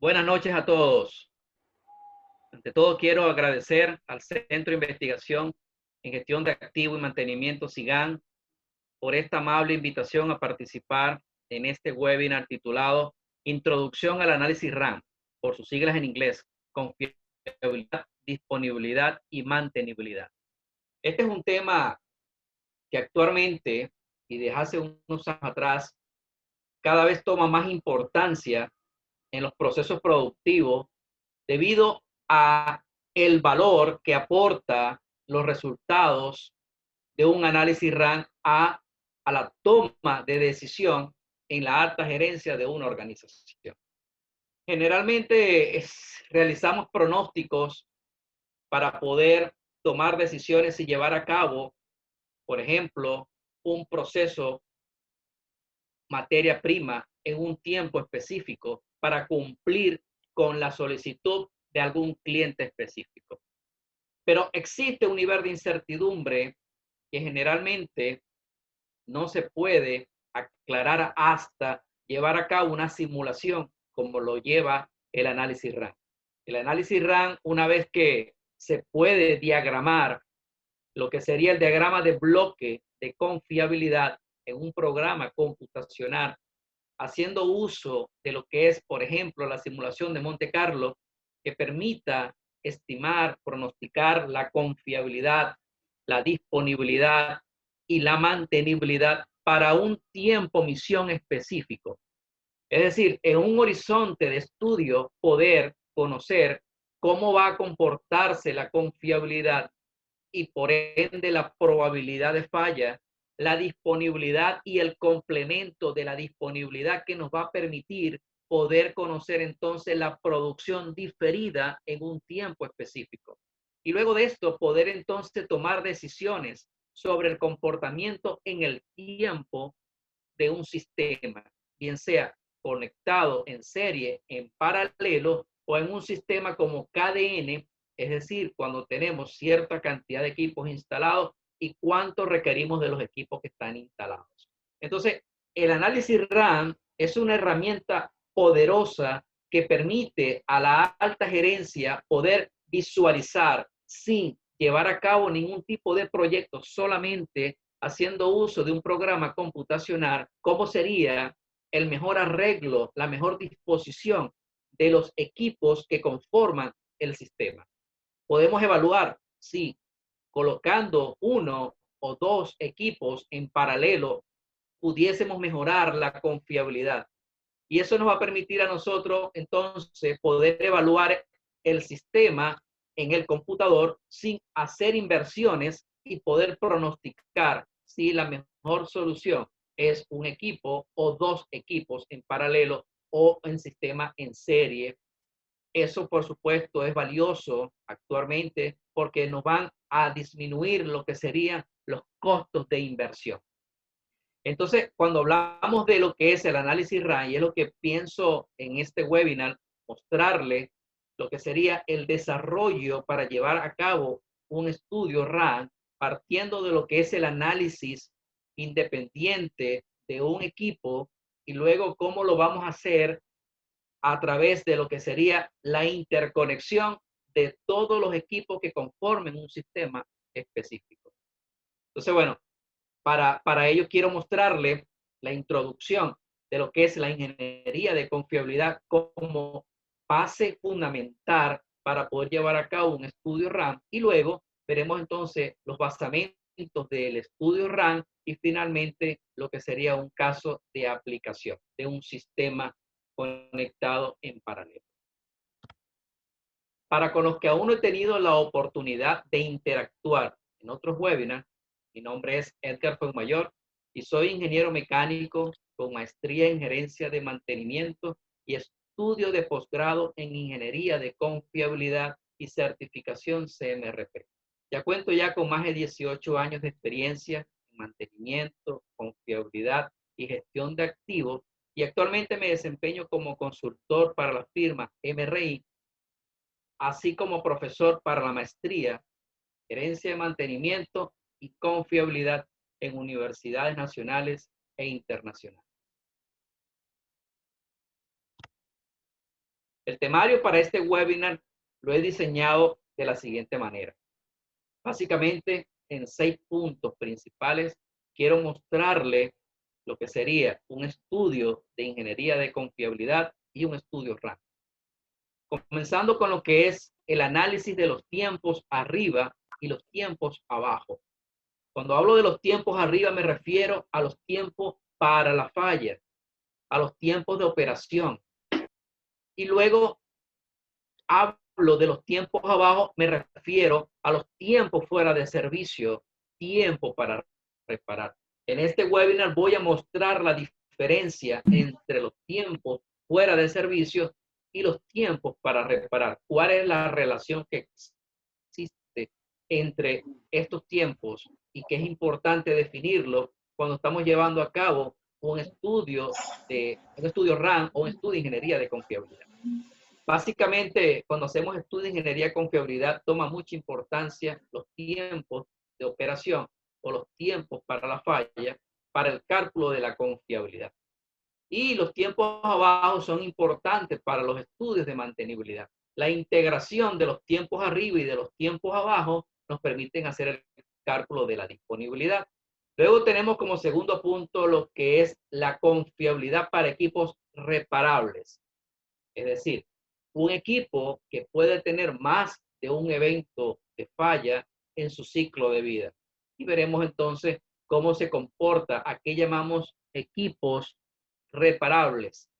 Buenas noches a todos. Ante todo, quiero agradecer al Centro de Investigación en Gestión de Activo y Mantenimiento SIGAN por esta amable invitación a participar en este webinar titulado Introducción al Análisis RAM, por sus siglas en inglés, Confiabilidad, Disponibilidad y Mantenibilidad. Este es un tema que actualmente y desde hace unos años atrás cada vez toma más importancia en los procesos productivos debido a el valor que aporta los resultados de un análisis RAM a la toma de decisión en la alta gerencia de una organización. Generalmente realizamos pronósticos para poder tomar decisiones y llevar a cabo, por ejemplo, un proceso materia prima en un tiempo específico para cumplir con la solicitud de algún cliente específico. Pero existe un nivel de incertidumbre que generalmente no se puede aclarar hasta llevar a cabo una simulación como lo lleva el análisis RAM. El análisis RAM, una vez que se puede diagramar lo que sería el diagrama de bloque de confiabilidad en un programa computacional, haciendo uso de lo que es, por ejemplo, la simulación de Monte Carlo, que permita estimar, pronosticar la confiabilidad, la disponibilidad y la mantenibilidad para un tiempo misión específico. Es decir, en un horizonte de estudio, poder conocer cómo va a comportarse la confiabilidad y por ende la probabilidad de falla, la disponibilidad y el complemento de la disponibilidad que nos va a permitir poder conocer entonces la producción diferida en un tiempo específico. Y luego de esto, poder entonces tomar decisiones sobre el comportamiento en el tiempo de un sistema, bien sea conectado en serie, en paralelo o en un sistema como KDN, es decir, cuando tenemos cierta cantidad de equipos instalados y cuánto requerimos de los equipos que están instalados. Entonces, el análisis RAM es una herramienta poderosa que permite a la alta gerencia poder visualizar sin llevar a cabo ningún tipo de proyecto, solamente haciendo uso de un programa computacional, cómo sería el mejor arreglo, la mejor disposición de los equipos que conforman el sistema. Podemos evaluar si colocando uno o dos equipos en paralelo pudiésemos mejorar la confiabilidad. Y eso nos va a permitir a nosotros entonces poder evaluar el sistema en el computador sin hacer inversiones y poder pronosticar si la mejor solución es un equipo o dos equipos en paralelo o en sistema en serie. Eso, por supuesto, es valioso actualmente porque nos van a disminuir lo que serían los costos de inversión. Entonces, cuando hablamos de lo que es el análisis RAM, y es lo que pienso en este webinar, mostrarle lo que sería el desarrollo para llevar a cabo un estudio RAM, partiendo de lo que es el análisis independiente de un equipo y luego cómo lo vamos a hacer a través de lo que sería la interconexión de todos los equipos que conformen un sistema específico. Entonces, bueno, para ello quiero mostrarle la introducción de lo que es la ingeniería de confiabilidad como base fundamental para poder llevar a cabo un estudio RAM y luego veremos entonces los basamentos del estudio RAM y finalmente lo que sería un caso de aplicación de un sistema conectado en paralelo. Para con los que aún no he tenido la oportunidad de interactuar en otros webinars, mi nombre es Edgar Fuenmayor y soy ingeniero mecánico con maestría en gerencia de mantenimiento y estudio de posgrado en ingeniería de confiabilidad y certificación CMRP. Ya cuento ya con más de 18 años de experiencia en mantenimiento, confiabilidad y gestión de activos y actualmente me desempeño como consultor para la firma MRI, así como profesor para la maestría, gerencia de mantenimiento y confiabilidad en universidades nacionales e internacionales. El temario para este webinar lo he diseñado de la siguiente manera. Básicamente, en 6 puntos principales, quiero mostrarle lo que sería un estudio de ingeniería de confiabilidad y un estudio RAM. Comenzando con lo que es el análisis de los tiempos arriba y los tiempos abajo. Cuando hablo de los tiempos arriba me refiero a los tiempos para la falla, a los tiempos de operación. Y luego hablo de los tiempos abajo, me refiero a los tiempos fuera de servicio, tiempo para reparar. En este webinar voy a mostrar la diferencia entre los tiempos fuera de servicio y los tiempos para reparar. ¿Cuál es la relación que existe entre estos tiempos y que es importante definirlo cuando estamos llevando a cabo un estudio RAM o un estudio de ingeniería de confiabilidad? Básicamente, cuando hacemos estudios de ingeniería de confiabilidad, toma mucha importancia los tiempos de operación o los tiempos para la falla para el cálculo de la confiabilidad. Y los tiempos abajo son importantes para los estudios de mantenibilidad. La integración de los tiempos arriba y de los tiempos abajo nos permiten hacer el cálculo de la disponibilidad. Luego tenemos como segundo punto lo que es la confiabilidad para equipos reparables. Es decir, un equipo que puede tener más de un evento de falla en su ciclo de vida. Y veremos entonces cómo se comporta a qué llamamos equipos reparables.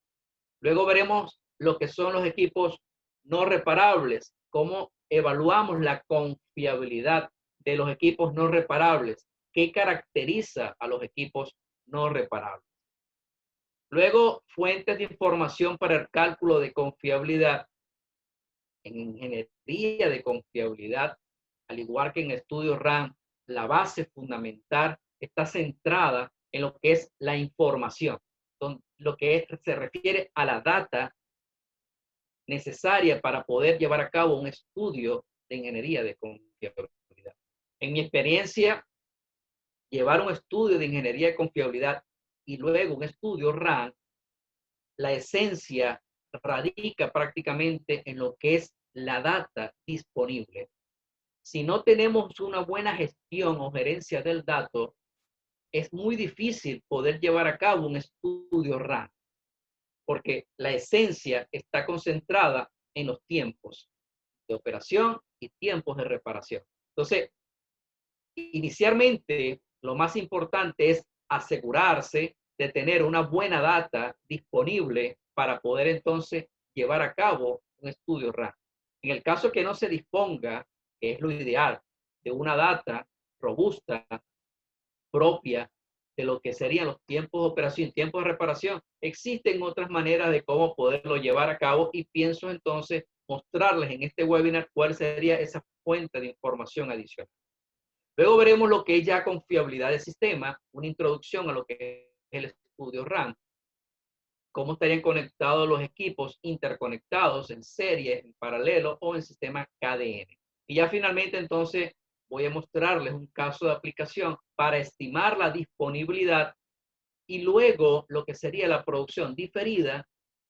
Luego veremos lo que son los equipos no reparables, cómo evaluamos la confiabilidad de los equipos no reparables, qué caracteriza a los equipos no reparables. Luego, fuentes de información para el cálculo de confiabilidad. En ingeniería de confiabilidad, al igual que en estudios RAM, la base fundamental está centrada en lo que es la información, lo que se refiere a la data necesaria para poder llevar a cabo un estudio de ingeniería de confiabilidad. En mi experiencia, llevar un estudio de ingeniería de confiabilidad y luego un estudio RAM, la esencia radica prácticamente en lo que es la data disponible. Si no tenemos una buena gestión o gerencia del dato, es muy difícil poder llevar a cabo un estudio RAM, porque la esencia está concentrada en los tiempos de operación y tiempos de reparación. Entonces, inicialmente, lo más importante es asegurarse de tener una buena data disponible para poder entonces llevar a cabo un estudio RAM. En el caso que no se disponga, que es lo ideal, de una data robusta, propia de lo que serían los tiempos de operación, tiempos de reparación, existen otras maneras de cómo poderlo llevar a cabo y pienso entonces mostrarles en este webinar cuál sería esa fuente de información adicional. Luego veremos lo que es ya confiabilidad de sistema, una introducción a lo que es el estudio RAM, cómo estarían conectados los equipos interconectados en serie, en paralelo o en sistema KDN. Y ya finalmente entonces voy a mostrarles un caso de aplicación para estimar la disponibilidad y luego lo que sería la producción diferida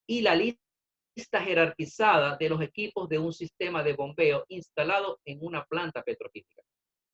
y la lista jerarquizada de los equipos de un sistema de bombeo instalado en una planta petroquímica.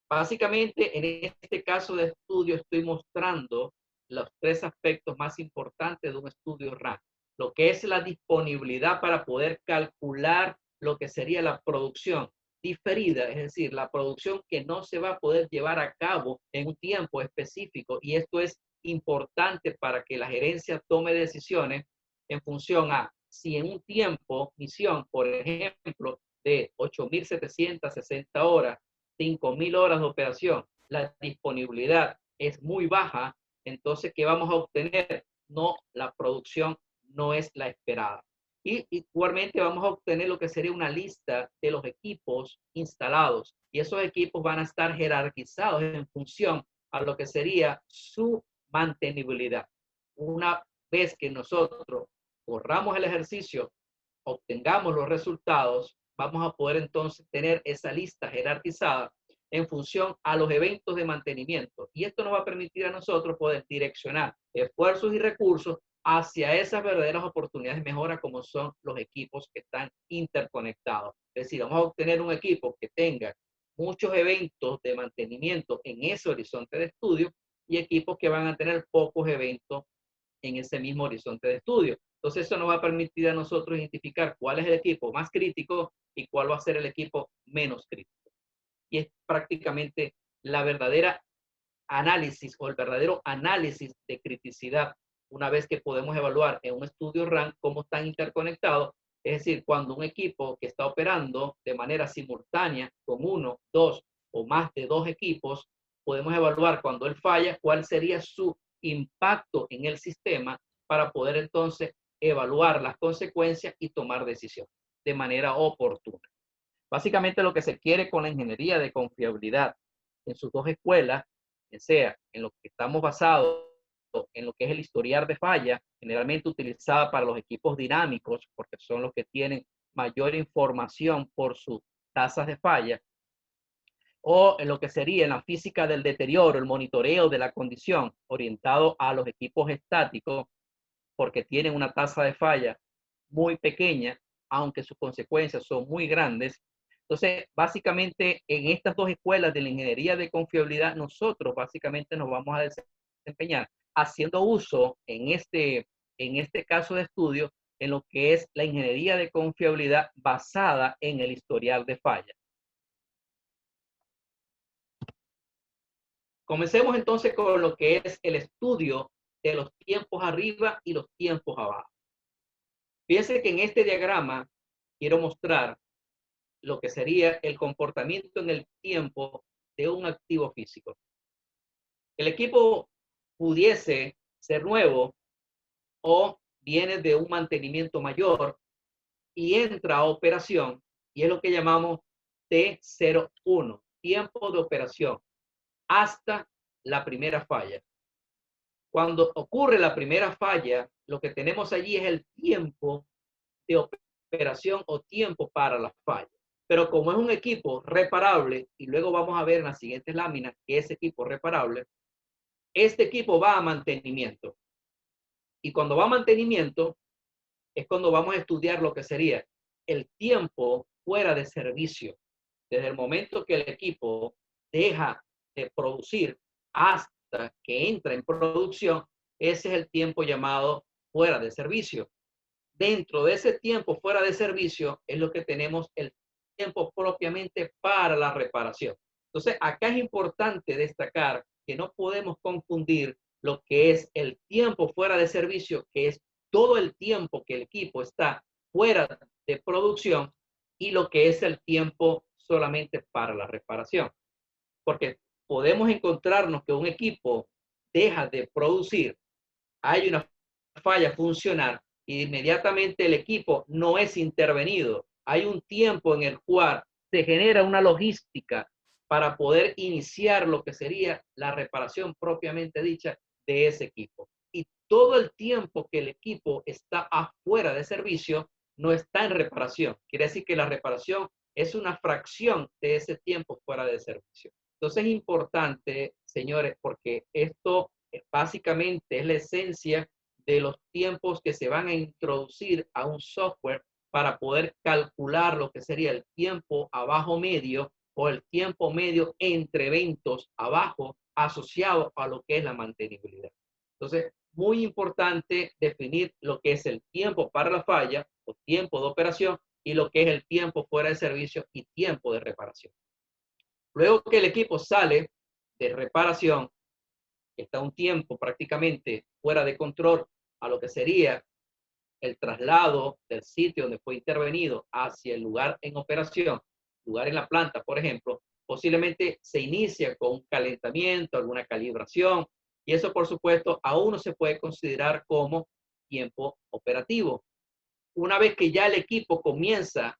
Básicamente, en este caso de estudio estoy mostrando los 3 aspectos más importantes de un estudio RAM. Lo que es la disponibilidad para poder calcular lo que sería la producción diferida, es decir, la producción que no se va a poder llevar a cabo en un tiempo específico. Y esto es importante para que la gerencia tome decisiones en función a si en un tiempo, misión, por ejemplo, de 8.760 horas, 5.000 horas de operación, la disponibilidad es muy baja, entonces, ¿qué vamos a obtener? No, la producción no es la esperada. Y igualmente vamos a obtener lo que sería una lista de los equipos instalados. Y esos equipos van a estar jerarquizados en función a lo que sería su mantenibilidad. Una vez que nosotros corramos el ejercicio, obtengamos los resultados, vamos a poder entonces tener esa lista jerarquizada en función a los eventos de mantenimiento. Y esto nos va a permitir a nosotros poder direccionar esfuerzos y recursos hacia esas verdaderas oportunidades de mejora como son los equipos que están interconectados. Es decir, vamos a obtener un equipo que tenga muchos eventos de mantenimiento en ese horizonte de estudio y equipos que van a tener pocos eventos en ese mismo horizonte de estudio. Entonces, eso nos va a permitir a nosotros identificar cuál es el equipo más crítico y cuál va a ser el equipo menos crítico. Y es prácticamente la verdadera análisis o el verdadero análisis de criticidad una vez que podemos evaluar en un estudio RAN cómo están interconectados. Es decir, cuando un equipo que está operando de manera simultánea con uno, dos o más de dos equipos, podemos evaluar cuando él falla cuál sería su impacto en el sistema para poder entonces evaluar las consecuencias y tomar decisiones de manera oportuna. Básicamente lo que se quiere con la ingeniería de confiabilidad en sus dos escuelas, sea en lo que estamos basados en lo que es el historial de falla, generalmente utilizada para los equipos dinámicos, porque son los que tienen mayor información por sus tasas de falla, o en lo que sería en la física del deterioro, el monitoreo de la condición, orientado a los equipos estáticos, porque tienen una tasa de falla muy pequeña, aunque sus consecuencias son muy grandes. Entonces, básicamente, en estas dos escuelas de la ingeniería de confiabilidad, nosotros básicamente nos vamos a desempeñar haciendo uso en este caso de estudio en lo que es la ingeniería de confiabilidad basada en el historial de falla. Comencemos entonces con lo que es el estudio de los tiempos arriba y los tiempos abajo. Fíjense que en este diagrama quiero mostrar lo que sería el comportamiento en el tiempo de un activo físico. El equipo pudiese ser nuevo o viene de un mantenimiento mayor y entra a operación y es lo que llamamos T01, tiempo de operación, hasta la primera falla. Cuando ocurre la primera falla, lo que tenemos allí es el tiempo de operación o tiempo para la falla. Pero como es un equipo reparable, y luego vamos a ver en las siguientes láminas que es equipo reparable, este equipo va a mantenimiento. Y cuando va a mantenimiento, es cuando vamos a estudiar lo que sería el tiempo fuera de servicio. Desde el momento que el equipo deja de producir hasta que entra en producción, ese es el tiempo llamado fuera de servicio. Dentro de ese tiempo fuera de servicio es lo que tenemos el tiempo propiamente para la reparación. Entonces, acá es importante destacar que no podemos confundir lo que es el tiempo fuera de servicio, que es todo el tiempo que el equipo está fuera de producción, y lo que es el tiempo solamente para la reparación. Porque podemos encontrarnos que un equipo deja de producir, hay una falla funcional y inmediatamente el equipo no es intervenido. Hay un tiempo en el cual se genera una logística para poder iniciar lo que sería la reparación propiamente dicha de ese equipo. Y todo el tiempo que el equipo está afuera de servicio no está en reparación. Quiere decir que la reparación es una fracción de ese tiempo fuera de servicio. Entonces es importante, señores, porque esto básicamente es la esencia de los tiempos que se van a introducir a un software para poder calcular lo que sería el tiempo abajo medio o el tiempo medio entre eventos abajo asociado a lo que es la mantenibilidad. Entonces, muy importante definir lo que es el tiempo para la falla o tiempo de operación y lo que es el tiempo fuera de servicio y tiempo de reparación. Luego que el equipo sale de reparación, está un tiempo prácticamente fuera de control a lo que sería el traslado del sitio donde fue intervenido hacia el lugar en operación, lugar en la planta, por ejemplo, posiblemente se inicia con un calentamiento, alguna calibración, y eso, por supuesto, aún no se puede considerar como tiempo operativo. Una vez que ya el equipo comienza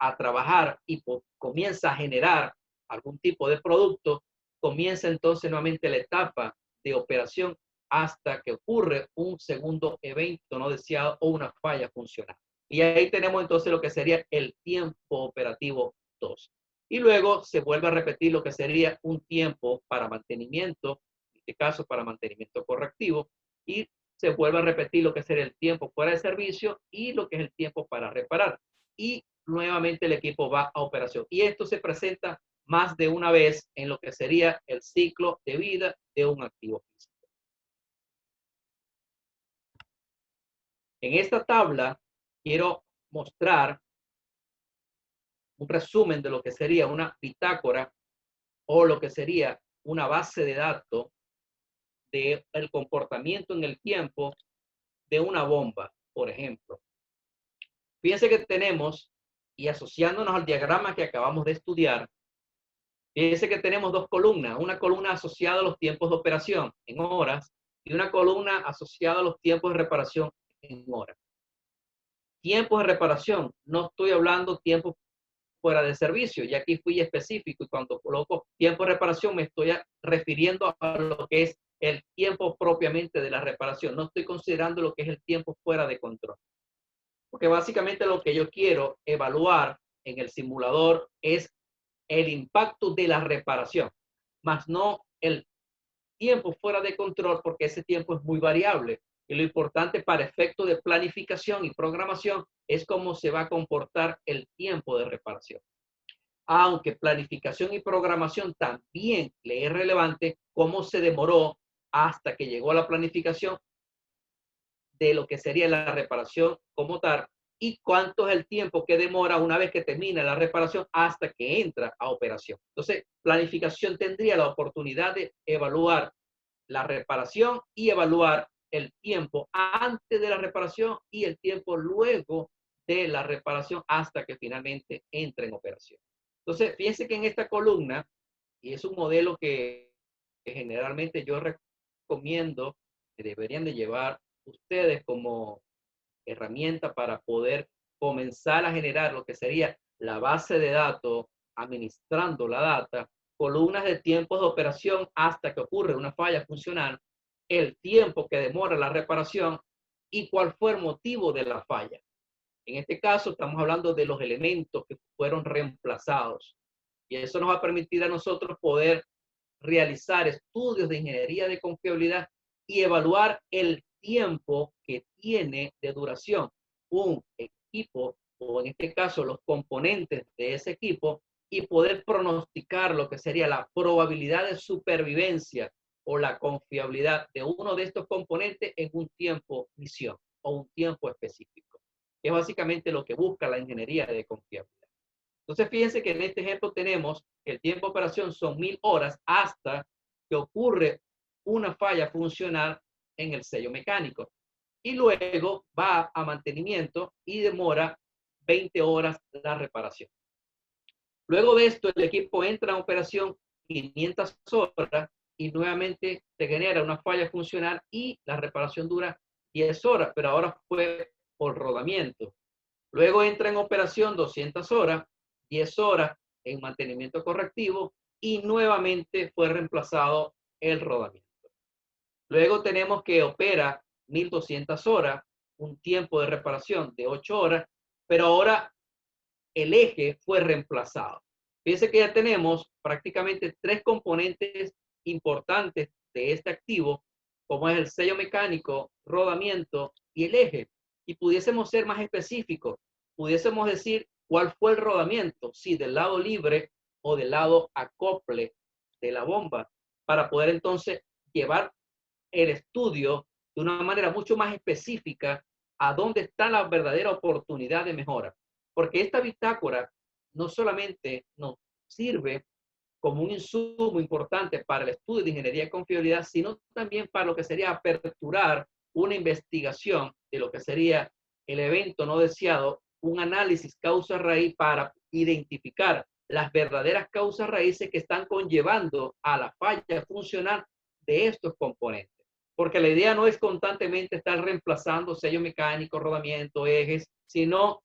a trabajar y comienza a generar algún tipo de producto, comienza entonces nuevamente la etapa de operación hasta que ocurre un segundo evento no deseado o una falla funcional. Y ahí tenemos entonces lo que sería el tiempo operativo 2. Y luego se vuelve a repetir lo que sería un tiempo para mantenimiento, en este caso para mantenimiento correctivo, y se vuelve a repetir lo que sería el tiempo fuera de servicio y lo que es el tiempo para reparar. Y nuevamente el equipo va a operación. Y esto se presenta más de una vez en lo que sería el ciclo de vida de un activo físico. En esta tabla quiero mostrar un resumen de lo que sería una bitácora o lo que sería una base de datos del comportamiento en el tiempo de una bomba, por ejemplo. Fíjense que tenemos, y asociándonos al diagrama que acabamos de estudiar, fíjense que tenemos dos columnas, una columna asociada a los tiempos de operación en horas y una columna asociada a los tiempos de reparación en horas. Tiempos de reparación, no estoy hablando tiempos fuera de servicio, y aquí fui específico, y cuando coloco tiempo de reparación me estoy refiriendo a lo que es el tiempo propiamente de la reparación, no estoy considerando lo que es el tiempo fuera de control. Porque básicamente lo que yo quiero evaluar en el simulador es el impacto de la reparación, más no el tiempo fuera de control, porque ese tiempo es muy variable. Y lo importante para efectos de planificación y programación es cómo se va a comportar el tiempo de reparación. Aunque planificación y programación también le es relevante cómo se demoró hasta que llegó a la planificación de lo que sería la reparación como tal y cuánto es el tiempo que demora una vez que termina la reparación hasta que entra a operación. Entonces, planificación tendría la oportunidad de evaluar la reparación y evaluar el tiempo antes de la reparación y el tiempo luego de la reparación hasta que finalmente entre en operación. Entonces, fíjense que en esta columna, y es un modelo que generalmente yo recomiendo que deberían de llevar ustedes como herramienta para poder comenzar a generar lo que sería la base de datos, administrando la data, columnas de tiempos de operación hasta que ocurre una falla funcional, el tiempo que demora la reparación y cuál fue el motivo de la falla. En este caso estamos hablando de los elementos que fueron reemplazados y eso nos va a permitir a nosotros poder realizar estudios de ingeniería de confiabilidad y evaluar el tiempo que tiene de duración un equipo, o en este caso los componentes de ese equipo, y poder pronosticar lo que sería la probabilidad de supervivencia o la confiabilidad de uno de estos componentes en un tiempo misión o un tiempo específico. Es básicamente lo que busca la ingeniería de confiabilidad. Entonces, fíjense que en este ejemplo tenemos que el tiempo de operación son 1000 horas hasta que ocurre una falla funcional en el sello mecánico. Y luego va a mantenimiento y demora 20 horas la reparación. Luego de esto, el equipo entra en operación 500 horas y nuevamente se genera una falla funcional y la reparación dura 10 horas, pero ahora fue por rodamiento. Luego entra en operación 200 horas, 10 horas en mantenimiento correctivo y nuevamente fue reemplazado el rodamiento. Luego tenemos que opera 1200 horas, un tiempo de reparación de 8 horas, pero ahora el eje fue reemplazado. Fíjense que ya tenemos prácticamente tres componentes importantes de este activo, como es el sello mecánico, rodamiento y el eje. Y pudiésemos ser más específicos, pudiésemos decir cuál fue el rodamiento, si del lado libre o del lado acople de la bomba, para poder entonces llevar el estudio de una manera mucho más específica a dónde está la verdadera oportunidad de mejora. Porque esta bitácora no solamente nos sirve como un insumo importante para el estudio de ingeniería de confiabilidad, sino también para lo que sería aperturar una investigación de lo que sería el evento no deseado, un análisis causa-raíz para identificar las verdaderas causas raíces que están conllevando a la falla funcional de estos componentes. Porque la idea no es constantemente estar reemplazando sellos mecánicos, rodamiento, ejes, sino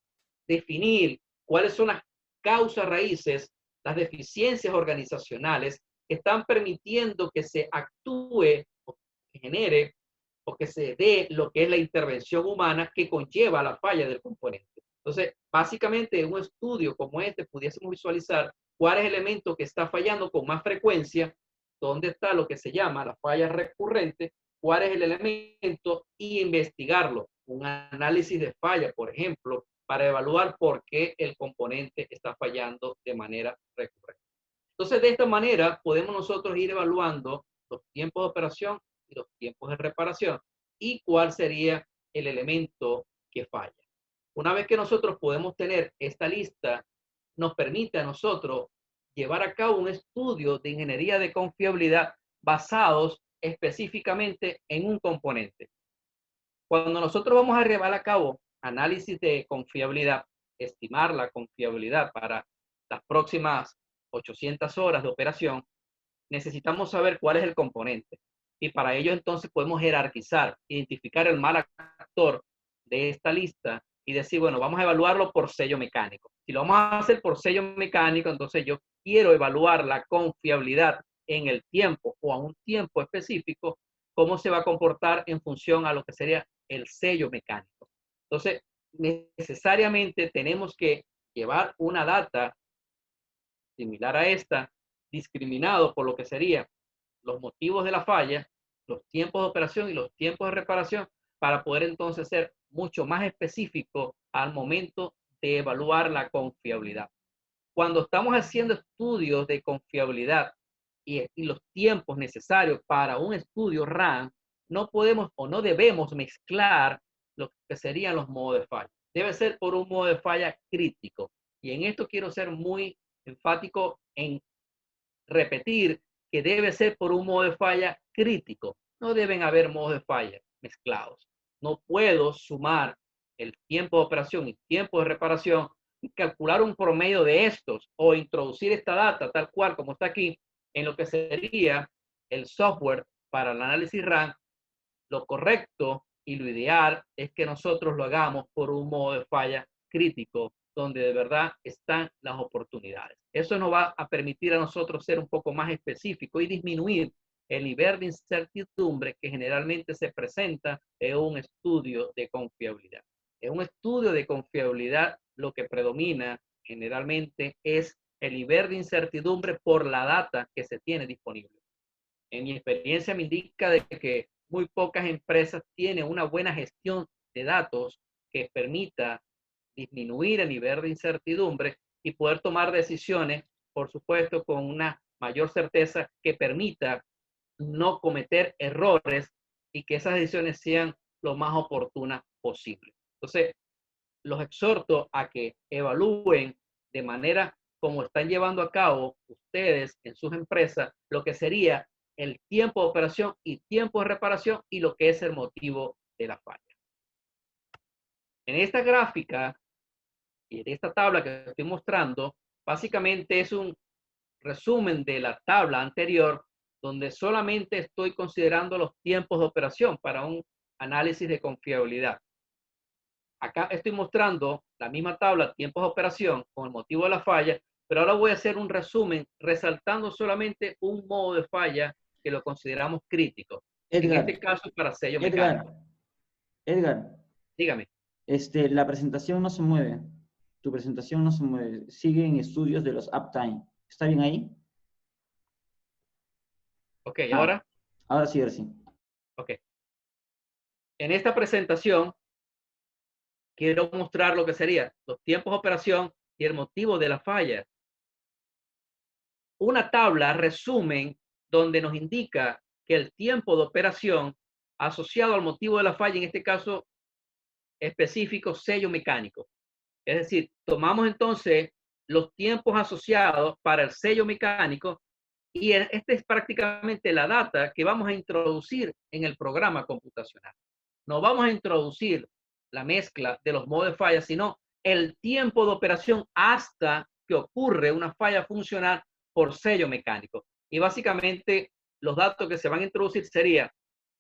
definir cuáles son las causas raíces, las deficiencias organizacionales que están permitiendo que se actúe o que genere o que se dé lo que es la intervención humana que conlleva a la falla del componente. Entonces, básicamente en un estudio como este pudiésemos visualizar cuál es el elemento que está fallando con más frecuencia, dónde está lo que se llama la falla recurrente, cuál es el elemento y investigarlo. Un análisis de falla, por ejemplo, para evaluar por qué el componente está fallando de manera recurrente. Entonces, de esta manera podemos nosotros ir evaluando los tiempos de operación y los tiempos de reparación y cuál sería el elemento que falla. Una vez que nosotros podemos tener esta lista, nos permite a nosotros llevar a cabo un estudio de ingeniería de confiabilidad basados específicamente en un componente. Cuando nosotros vamos a llevar a cabo análisis de confiabilidad, estimar la confiabilidad para las próximas 800 horas de operación, necesitamos saber cuál es el componente. Y para ello entonces podemos jerarquizar, identificar el mal actor de esta lista y decir, bueno, vamos a evaluarlo por sello mecánico. Si lo vamos a hacer por sello mecánico, entonces yo quiero evaluar la confiabilidad en el tiempo o a un tiempo específico, cómo se va a comportar en función a lo que sería el sello mecánico. Entonces, necesariamente tenemos que llevar una data similar a esta, discriminado por lo que serían los motivos de la falla, los tiempos de operación y los tiempos de reparación, para poder entonces ser mucho más específico al momento de evaluar la confiabilidad. Cuando estamos haciendo estudios de confiabilidad y los tiempos necesarios para un estudio RAM, no podemos o no debemos mezclar lo que serían los modos de falla. Debe ser por un modo de falla crítico. Y en esto quiero ser muy enfático en repetir que debe ser por un modo de falla crítico. No deben haber modos de falla mezclados. No puedo sumar el tiempo de operación y tiempo de reparación y calcular un promedio de estos o introducir esta data tal cual como está aquí en lo que sería el software para el análisis RAM. Lo correcto y lo ideal es que nosotros lo hagamos por un modo de falla crítico, donde de verdad están las oportunidades. Eso nos va a permitir a nosotros ser un poco más específicos y disminuir el nivel de incertidumbre que generalmente se presenta en un estudio de confiabilidad. En un estudio de confiabilidad lo que predomina generalmente es el nivel de incertidumbre por la data que se tiene disponible. En mi experiencia me indica de que muy pocas empresas tienen una buena gestión de datos que permita disminuir el nivel de incertidumbre y poder tomar decisiones, por supuesto, con una mayor certeza que permita no cometer errores y que esas decisiones sean lo más oportunas posible. Entonces, los exhorto a que evalúen de manera como están llevando a cabo ustedes en sus empresas lo que sería el tiempo de operación y tiempo de reparación y lo que es el motivo de la falla. En esta gráfica y en esta tabla que estoy mostrando, básicamente es un resumen de la tabla anterior donde solamente estoy considerando los tiempos de operación para un análisis de confiabilidad. Acá estoy mostrando la misma tabla, tiempos de operación, con el motivo de la falla, pero ahora voy a hacer un resumen resaltando solamente un modo de falla que lo consideramos crítico. En Edgar, este caso, para sello Edgar, mecánico. Edgar, Dígame. la presentación no se mueve. Tu presentación no se mueve. Sigue en estudios de los uptime. ¿Está bien ahí? Ok, Ah, ahora. ahora sí, ahora sí. Ok. En esta presentación, quiero mostrar lo que serían los tiempos de operación y el motivo de la falla. Una tabla resumen donde nos indica que el tiempo de operación asociado al motivo de la falla, en este caso específico, sello mecánico. Es decir, tomamos entonces los tiempos asociados para el sello mecánico y esta es prácticamente la data que vamos a introducir en el programa computacional. No vamos a introducir la mezcla de los modos de falla, sino el tiempo de operación hasta que ocurre una falla funcional por sello mecánico. Y básicamente los datos que se van a introducir serían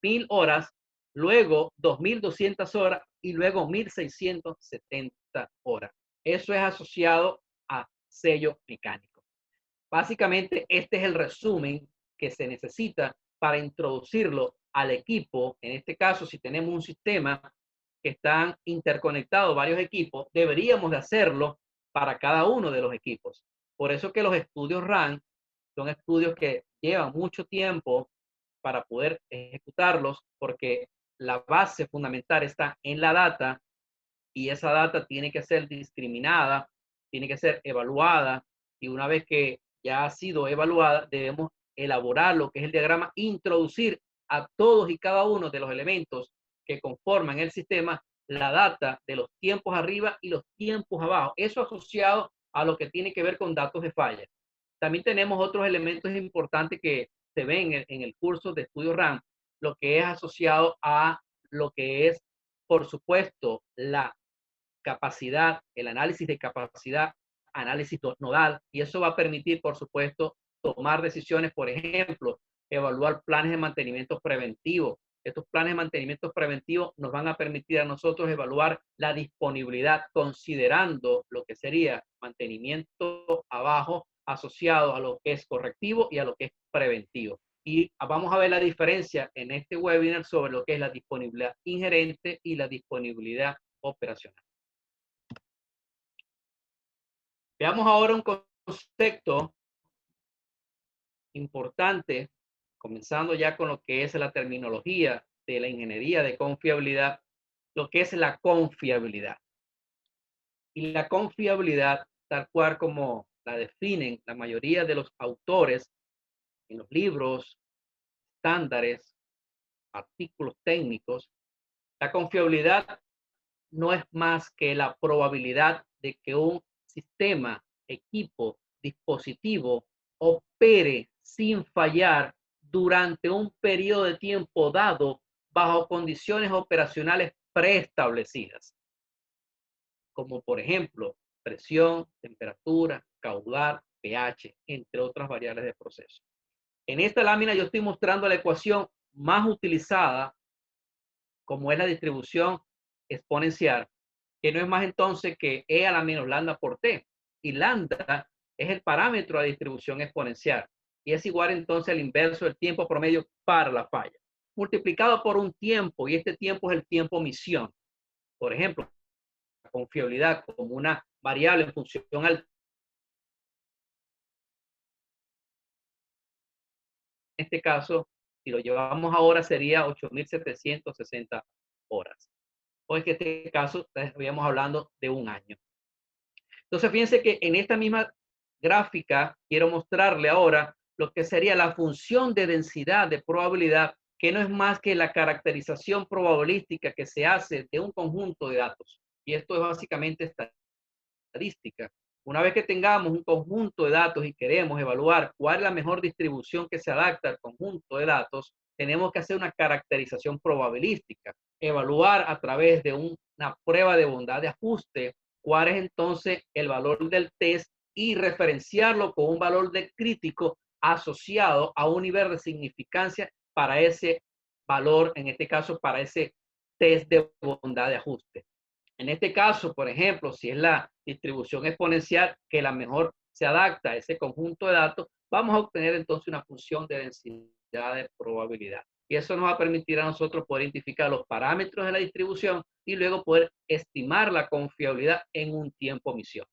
1000 horas, luego 2200 horas y luego 1670 horas. Eso es asociado a sello mecánico. Básicamente, este es el resumen que se necesita para introducirlo al equipo. En este caso, si tenemos un sistema que están interconectados varios equipos, deberíamos de hacerlo para cada uno de los equipos. Por eso que los estudios RAM son estudios que llevan mucho tiempo para poder ejecutarlos, porque la base fundamental está en la data y esa data tiene que ser discriminada, tiene que ser evaluada, y una vez que ya ha sido evaluada, debemos elaborar lo que es el diagrama, introducir a todos y cada uno de los elementos que conforman el sistema la data de los tiempos arriba y los tiempos abajo. Eso asociado a lo que tiene que ver con datos de falla. También tenemos otros elementos importantes que se ven en el curso de estudio RAM, lo que es asociado a lo que es, por supuesto, la capacidad, el análisis de capacidad, análisis nodal, y eso va a permitir, por supuesto, tomar decisiones, por ejemplo, evaluar planes de mantenimiento preventivo. Estos planes de mantenimiento preventivo nos van a permitir a nosotros evaluar la disponibilidad considerando lo que sería mantenimiento abajo asociado a lo que es correctivo y a lo que es preventivo. Y vamos a ver la diferencia en este webinar sobre lo que es la disponibilidad ingerente y la disponibilidad operacional. Veamos ahora un concepto importante, comenzando ya con lo que es la terminología de la ingeniería de confiabilidad, lo que es la confiabilidad. Y la confiabilidad, tal cual como la definen la mayoría de los autores en los libros, estándares, artículos técnicos, la confiabilidad no es más que la probabilidad de que un sistema, equipo, dispositivo opere sin fallar durante un periodo de tiempo dado bajo condiciones operacionales preestablecidas, como por ejemplo presión, temperatura, caudal, pH, entre otras variables de proceso. En esta lámina yo estoy mostrando la ecuación más utilizada, como es la distribución exponencial, que no es más entonces que E a la menos lambda por T. Y lambda es el parámetro de distribución exponencial. Y es igual entonces al inverso del tiempo promedio para la falla. Multiplicado por un tiempo, y este tiempo es el tiempo misión. Por ejemplo, la confiabilidad como una variable en función al... En este caso, si lo llevamos ahora, sería 8.760 horas. O es que en este caso estaríamos hablando de un año. Entonces, fíjense que en esta misma gráfica quiero mostrarle ahora lo que sería la función de densidad de probabilidad, que no es más que la caracterización probabilística que se hace de un conjunto de datos. Y esto es básicamente estadística. Una vez que tengamos un conjunto de datos y queremos evaluar cuál es la mejor distribución que se adapta al conjunto de datos, tenemos que hacer una caracterización probabilística, evaluar a través de una prueba de bondad de ajuste cuál es entonces el valor del test y referenciarlo con un valor de crítico asociado a un nivel de significancia para ese valor, en este caso para ese test de bondad de ajuste. En este caso, por ejemplo, si es la distribución exponencial que la mejor se adapta a ese conjunto de datos, vamos a obtener entonces una función de densidad de probabilidad. Y eso nos va a permitir a nosotros poder identificar los parámetros de la distribución y luego poder estimar la confiabilidad en un tiempo misión.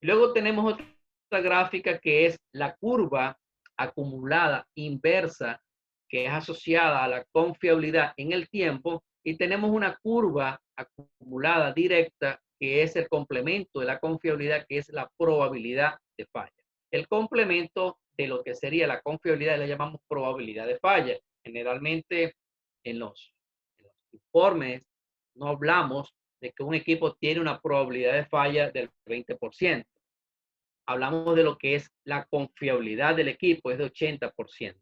Luego tenemos otra gráfica que es la curva acumulada inversa, que es asociada a la confiabilidad en el tiempo, y tenemos una curva acumulada directa que es el complemento de la confiabilidad, que es la probabilidad de falla. El complemento de lo que sería la confiabilidad le llamamos probabilidad de falla. Generalmente en los informes no hablamos de que un equipo tiene una probabilidad de falla del 20%. Hablamos de lo que es la confiabilidad del equipo, es de 80%.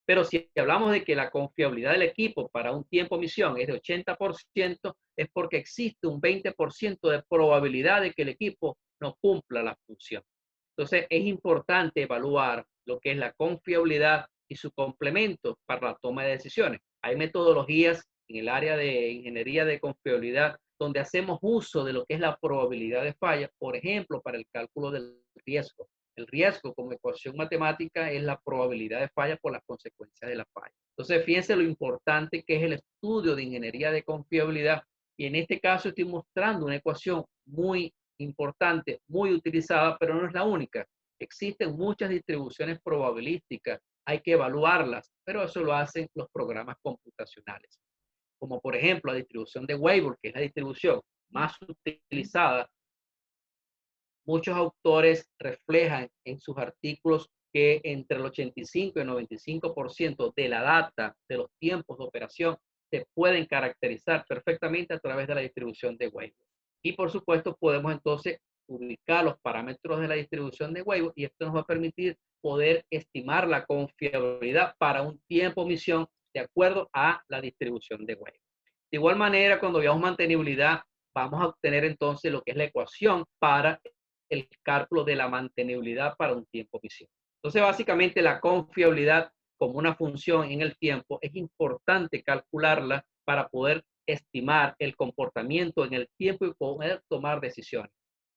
Pero si hablamos de que la confiabilidad del equipo para un tiempo misión es de 80%, es porque existe un 20% de probabilidad de que el equipo no cumpla la función. Entonces, es importante evaluar lo que es la confiabilidad y su complemento para la toma de decisiones. Hay metodologías en el área de ingeniería de confiabilidad donde hacemos uso de lo que es la probabilidad de falla, por ejemplo, para el cálculo del riesgo. El riesgo como ecuación matemática es la probabilidad de falla por las consecuencias de la falla. Entonces, fíjense lo importante que es el estudio de ingeniería de confiabilidad. Y en este caso estoy mostrando una ecuación muy importante, muy utilizada, pero no es la única. Existen muchas distribuciones probabilísticas hay que evaluarlas, pero eso lo hacen los programas computacionales. Como por ejemplo la distribución de Weibull, que es la distribución más utilizada. Muchos autores reflejan en sus artículos que entre el 85 y el 95% de la data, de los tiempos de operación, se pueden caracterizar perfectamente a través de la distribución de Weibull. Y por supuesto podemos entonces ubicar los parámetros de la distribución de Weibull y esto nos va a permitir poder estimar la confiabilidad para un tiempo misión de acuerdo a la distribución de Weibull. De igual manera, cuando veamos mantenibilidad, vamos a obtener entonces lo que es la ecuación para el cálculo de la mantenibilidad para un tiempo misión. Entonces, básicamente, la confiabilidad como una función en el tiempo es importante calcularla para poder estimar el comportamiento en el tiempo y poder tomar decisiones.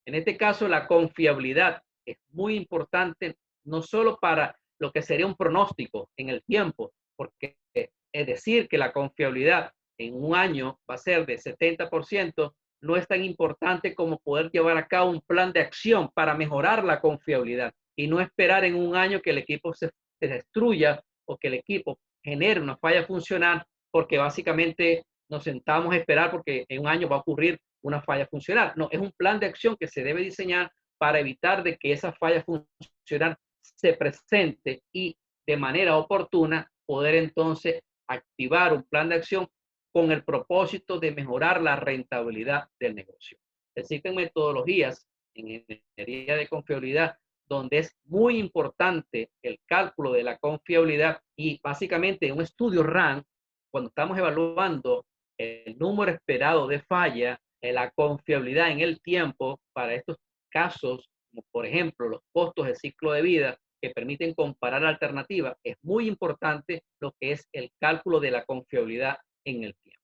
En este caso, la confiabilidad es muy importante no solo para lo que sería un pronóstico en el tiempo, porque es decir que la confiabilidad en un año va a ser de 70%, no es tan importante como poder llevar a cabo un plan de acción para mejorar la confiabilidad y no esperar en un año que el equipo se destruya o que el equipo genere una falla funcional, porque básicamente nos sentamos a esperar porque en un año va a ocurrir una falla funcional. No, es un plan de acción que se debe diseñar para evitar de que esa falla funcional se presente y de manera oportuna poder entonces activar un plan de acción con el propósito de mejorar la rentabilidad del negocio. Existen metodologías en ingeniería de confiabilidad donde es muy importante el cálculo de la confiabilidad y básicamente un estudio RAN, cuando estamos evaluando el número esperado de falla, la confiabilidad en el tiempo para estos casos, como por ejemplo los costos de ciclo de vida que permiten comparar alternativas, es muy importante lo que es el cálculo de la confiabilidad en el tiempo.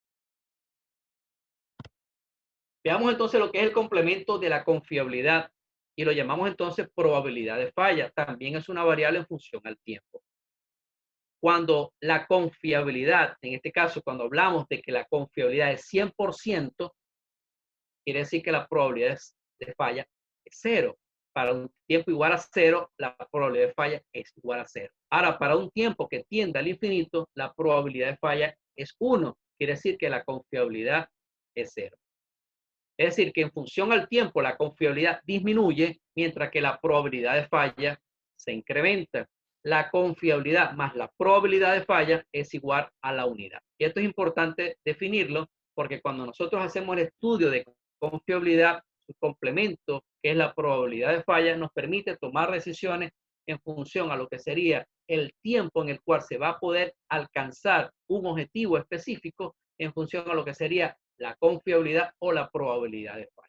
Veamos entonces lo que es el complemento de la confiabilidad y lo llamamos entonces probabilidad de falla. También es una variable en función al tiempo. Cuando la confiabilidad, en este caso, cuando hablamos de que la confiabilidad es 100%, quiere decir que la probabilidad de falla es 0. Para un tiempo igual a 0, la probabilidad de falla es igual a 0. Ahora, para un tiempo que tiende al infinito, la probabilidad de falla es 1. Quiere decir que la confiabilidad es 0. Es decir, que en función al tiempo la confiabilidad disminuye, mientras que la probabilidad de falla se incrementa. La confiabilidad más la probabilidad de falla es igual a la unidad. Y esto es importante definirlo porque cuando nosotros hacemos el estudio de confiabilidad, su complemento, que es la probabilidad de falla, nos permite tomar decisiones en función a lo que sería el tiempo en el cual se va a poder alcanzar un objetivo específico en función a lo que sería la confiabilidad o la probabilidad de falla.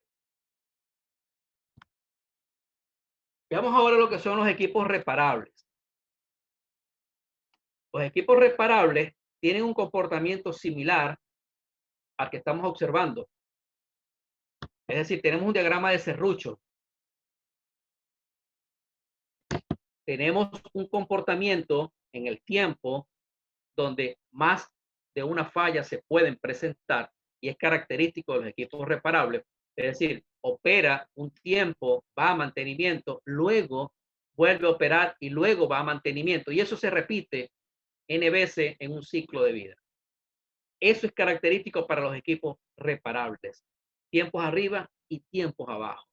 Veamos ahora lo que son los equipos reparables. Los equipos reparables tienen un comportamiento similar al que estamos observando. Es decir, tenemos un diagrama de serrucho. Tenemos un comportamiento en el tiempo donde más de una falla se pueden presentar y es característico de los equipos reparables. Es decir, opera un tiempo, va a mantenimiento, luego vuelve a operar y luego va a mantenimiento. Y eso se repite N veces en un ciclo de vida. Eso es característico para los equipos reparables. Tiempos arriba y tiempos abajo.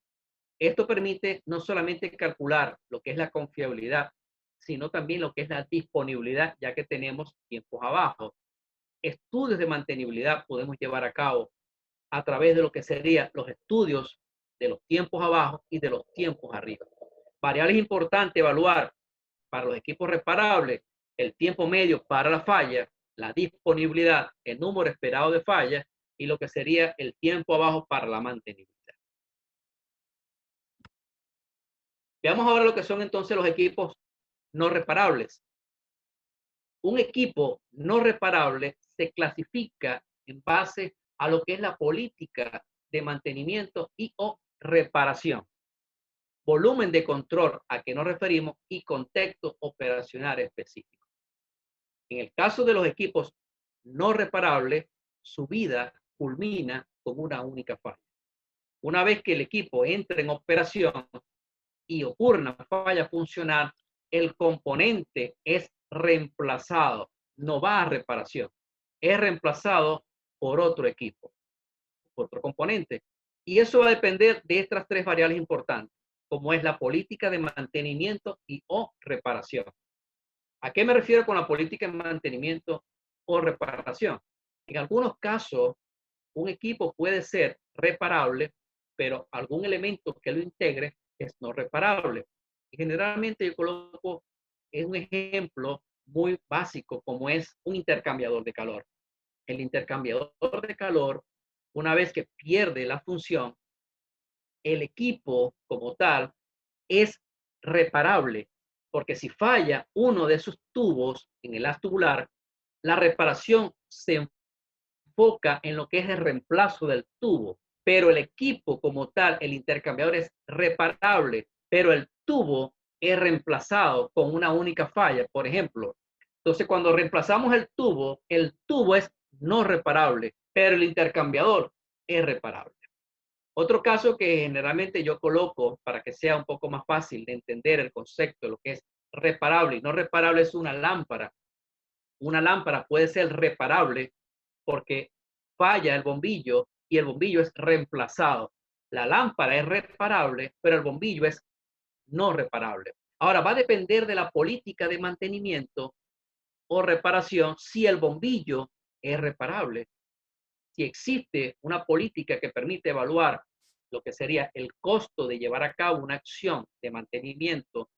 Esto permite no solamente calcular lo que es la confiabilidad, sino también lo que es la disponibilidad, ya que tenemos tiempos abajo. Estudios de mantenibilidad podemos llevar a cabo a través de lo que serían los estudios de los tiempos abajo y de los tiempos arriba. Variables importantes evaluar para los equipos reparables: el tiempo medio para la falla, la disponibilidad, el número esperado de fallas y lo que sería el tiempo abajo para la mantenibilidad. Veamos ahora lo que son entonces los equipos no reparables. Un equipo no reparable se clasifica en base a lo que es la política de mantenimiento y o reparación, volumen de control a que nos referimos y contexto operacional específico. En el caso de los equipos no reparables, su vida culmina con una única falla. Una vez que el equipo entra en operación y ocurre una falla funcional, el componente es reemplazado, no va a reparación, es reemplazado por otro equipo, otro componente. Y eso va a depender de estas tres variables importantes, como es la política de mantenimiento y o reparación. ¿A qué me refiero con la política de mantenimiento o reparación? En algunos casos, un equipo puede ser reparable, pero algún elemento que lo integre es no reparable. Y generalmente yo coloco un ejemplo muy básico como es un intercambiador de calor. El intercambiador de calor, una vez que pierde la función, el equipo como tal es reparable, porque si falla uno de sus tubos en el haz tubular, la reparación se enfoca en lo que es el reemplazo del tubo, pero el equipo como tal, el intercambiador es reparable, pero el tubo es reemplazado con una única falla, por ejemplo. Entonces, cuando reemplazamos el tubo es no reparable, pero el intercambiador es reparable. Otro caso que generalmente yo coloco para que sea un poco más fácil de entender el concepto de lo que es reparable y no reparable es una lámpara. Una lámpara puede ser reparable porque falla el bombillo y el bombillo es reemplazado. La lámpara es reparable, pero el bombillo es no reparable. Ahora, va a depender de la política de mantenimiento o reparación si el bombillo es reparable. Si existe una política que permite evaluar lo que sería el costo de llevar a cabo una acción de mantenimiento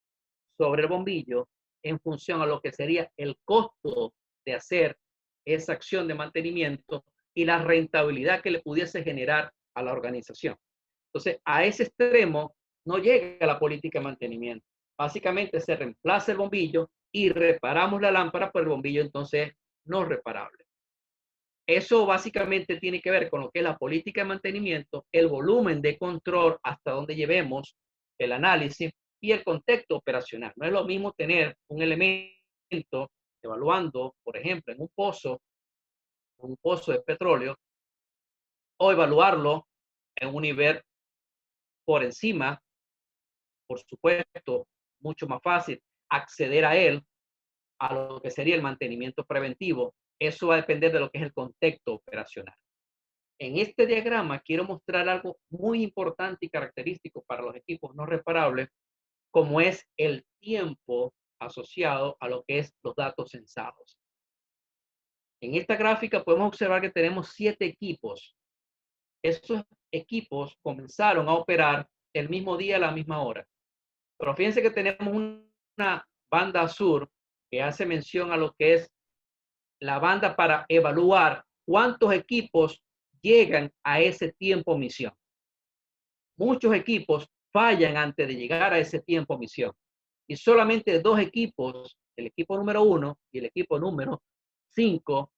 sobre el bombillo en función a lo que sería el costo de hacer esa acción de mantenimiento y la rentabilidad que le pudiese generar a la organización. Entonces, a ese extremo no llega la política de mantenimiento. Básicamente se reemplaza el bombillo y reparamos la lámpara, pero el bombillo entonces no reparable. Eso básicamente tiene que ver con lo que es la política de mantenimiento, el volumen de control hasta donde llevemos el análisis y el contexto operacional. No es lo mismo tener un elemento evaluando, por ejemplo, en un pozo de petróleo, o evaluarlo en un nivel por encima, por supuesto, mucho más fácil acceder a él, a lo que sería el mantenimiento preventivo. Eso va a depender de lo que es el contexto operacional. En este diagrama quiero mostrar algo muy importante y característico para los equipos no reparables, como es el tiempo asociado a lo que es los datos censados. En esta gráfica podemos observar que tenemos 7 equipos. Estos equipos comenzaron a operar el mismo día a la misma hora. Pero fíjense que tenemos una banda azul que hace mención a lo que es la banda para evaluar cuántos equipos llegan a ese tiempo misión. Muchos equipos fallan antes de llegar a ese tiempo misión. Y solamente 2 equipos, el equipo número 1 y el equipo número 5,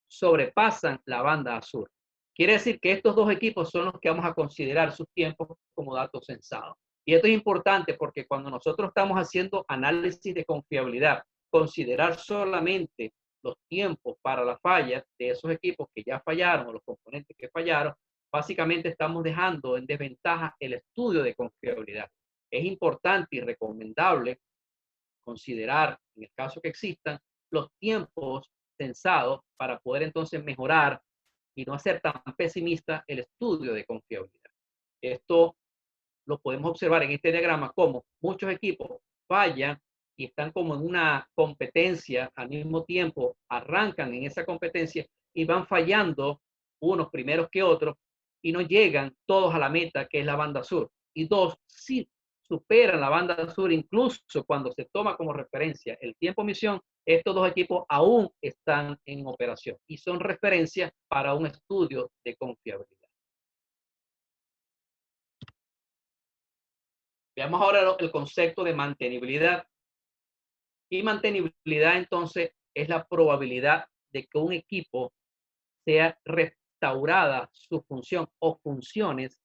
sobrepasan la banda azul. Quiere decir que estos 2 equipos son los que vamos a considerar sus tiempos como datos censados. Y esto es importante porque cuando nosotros estamos haciendo análisis de confiabilidad, considerar solamente los tiempos para la falla de esos equipos que ya fallaron o los componentes que fallaron, básicamente estamos dejando en desventaja el estudio de confiabilidad. Es importante y recomendable considerar, en el caso que existan, los tiempos censados para poder entonces mejorar y no hacer tan pesimista el estudio de confiabilidad. Esto lo podemos observar en este diagrama como muchos equipos fallan y están como en una competencia al mismo tiempo, arrancan en esa competencia y van fallando unos primeros que otros y no llegan todos a la meta que es la banda sur. Y 2, sí superan la banda sur, incluso cuando se toma como referencia el tiempo misión, estos 2 equipos aún están en operación y son referencias para un estudio de confiabilidad. Veamos ahora el concepto de mantenibilidad. Y mantenibilidad entonces es la probabilidad de que un equipo sea restaurada su función o funciones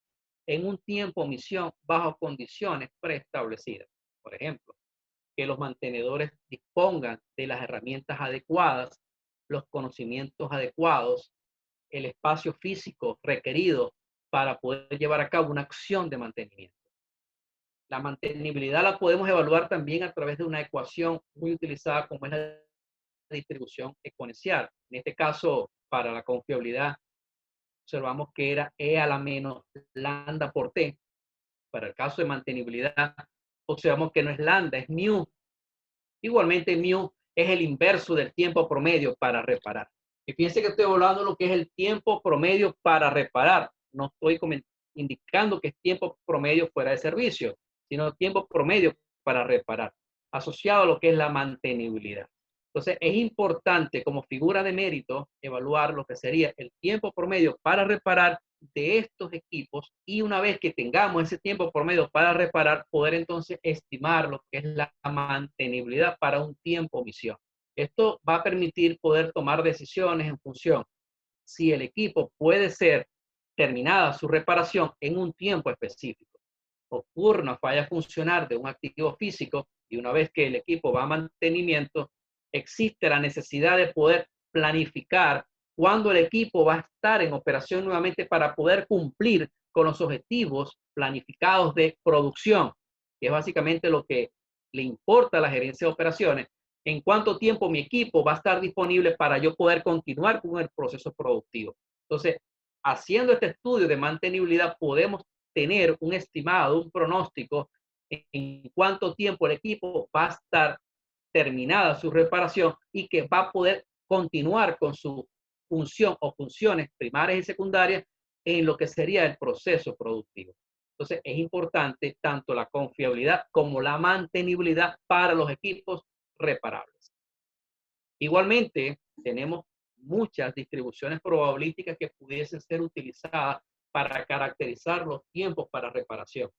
en un tiempo misión bajo condiciones preestablecidas. Por ejemplo, que los mantenedores dispongan de las herramientas adecuadas, los conocimientos adecuados, el espacio físico requerido para poder llevar a cabo una acción de mantenimiento. La mantenibilidad la podemos evaluar también a través de una ecuación muy utilizada como es la distribución exponencial. En este caso, para la confiabilidad, observamos que era E a la menos lambda por T. Para el caso de mantenibilidad, observamos que no es lambda, es mu. Igualmente, mu es el inverso del tiempo promedio para reparar. Y fíjense que estoy hablando de lo que es el tiempo promedio para reparar. No estoy indicando que es tiempo promedio fuera de servicio, sino tiempo promedio para reparar, asociado a lo que es la mantenibilidad. Entonces, es importante como figura de mérito evaluar lo que sería el tiempo promedio para reparar de estos equipos, y una vez que tengamos ese tiempo promedio para reparar, poder entonces estimar lo que es la mantenibilidad para un tiempo misión. Esto va a permitir poder tomar decisiones en función si el equipo puede ser terminada su reparación en un tiempo específico. Ocurre una falla funcional de un activo físico y una vez que el equipo va a mantenimiento, existe la necesidad de poder planificar cuándo el equipo va a estar en operación nuevamente para poder cumplir con los objetivos planificados de producción, que es básicamente lo que le importa a la gerencia de operaciones, en cuánto tiempo mi equipo va a estar disponible para yo poder continuar con el proceso productivo. Entonces, haciendo este estudio de mantenibilidad, podemos tener un estimado, un pronóstico en cuánto tiempo el equipo va a estar terminada su reparación y que va a poder continuar con su función o funciones primarias y secundarias en lo que sería el proceso productivo. Entonces, es importante tanto la confiabilidad como la mantenibilidad para los equipos reparables. Igualmente, tenemos muchas distribuciones probabilísticas que pudiesen ser utilizadas para caracterizar los tiempos para reparación.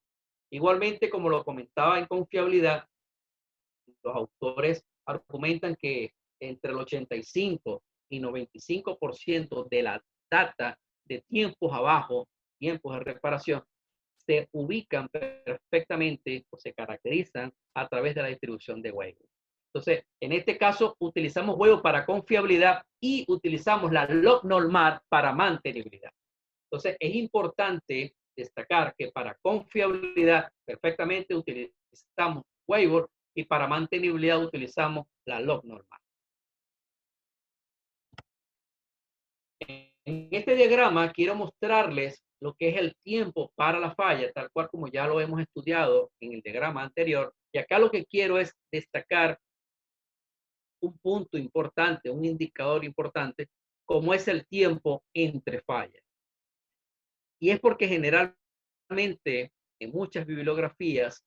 Igualmente, como lo comentaba en confiabilidad, los autores argumentan que entre el 85 y 95% de la data de tiempos abajo, tiempos de reparación, se ubican perfectamente o se caracterizan a través de la distribución de Weibull. Entonces, en este caso, utilizamos Weibull para confiabilidad y utilizamos la log normal para mantenibilidad. Entonces, es importante destacar que para confiabilidad perfectamente utilizamos Weibull y para mantenibilidad utilizamos la log normal. En este diagrama quiero mostrarles lo que es el tiempo para la falla, tal cual como ya lo hemos estudiado en el diagrama anterior. Y acá lo que quiero es destacar un punto importante, un indicador importante, como es el tiempo entre fallas. Y es porque generalmente en muchas bibliografías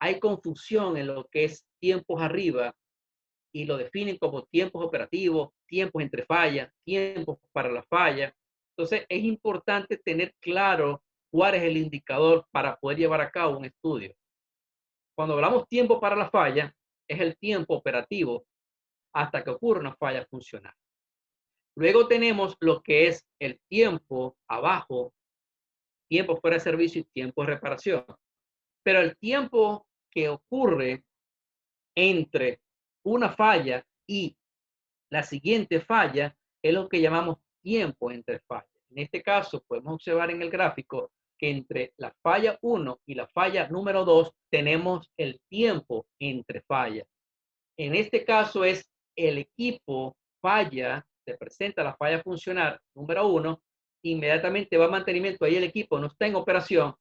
hay confusión en lo que es tiempos arriba y lo definen como tiempos operativos, tiempos entre fallas, tiempos para la falla. Entonces, es importante tener claro cuál es el indicador para poder llevar a cabo un estudio. Cuando hablamos tiempo para la falla, es el tiempo operativo hasta que ocurra una falla funcional. Luego tenemos lo que es el tiempo abajo, tiempo fuera de servicio y tiempo de reparación. Pero el tiempo que ocurre entre una falla y la siguiente falla es lo que llamamos tiempo entre fallas. En este caso, podemos observar en el gráfico que entre la falla 1 y la falla número 2 tenemos el tiempo entre fallas. En este caso es el equipo falla, se presenta la falla funcional número 1, inmediatamente va a mantenimiento, ahí el equipo no está en operación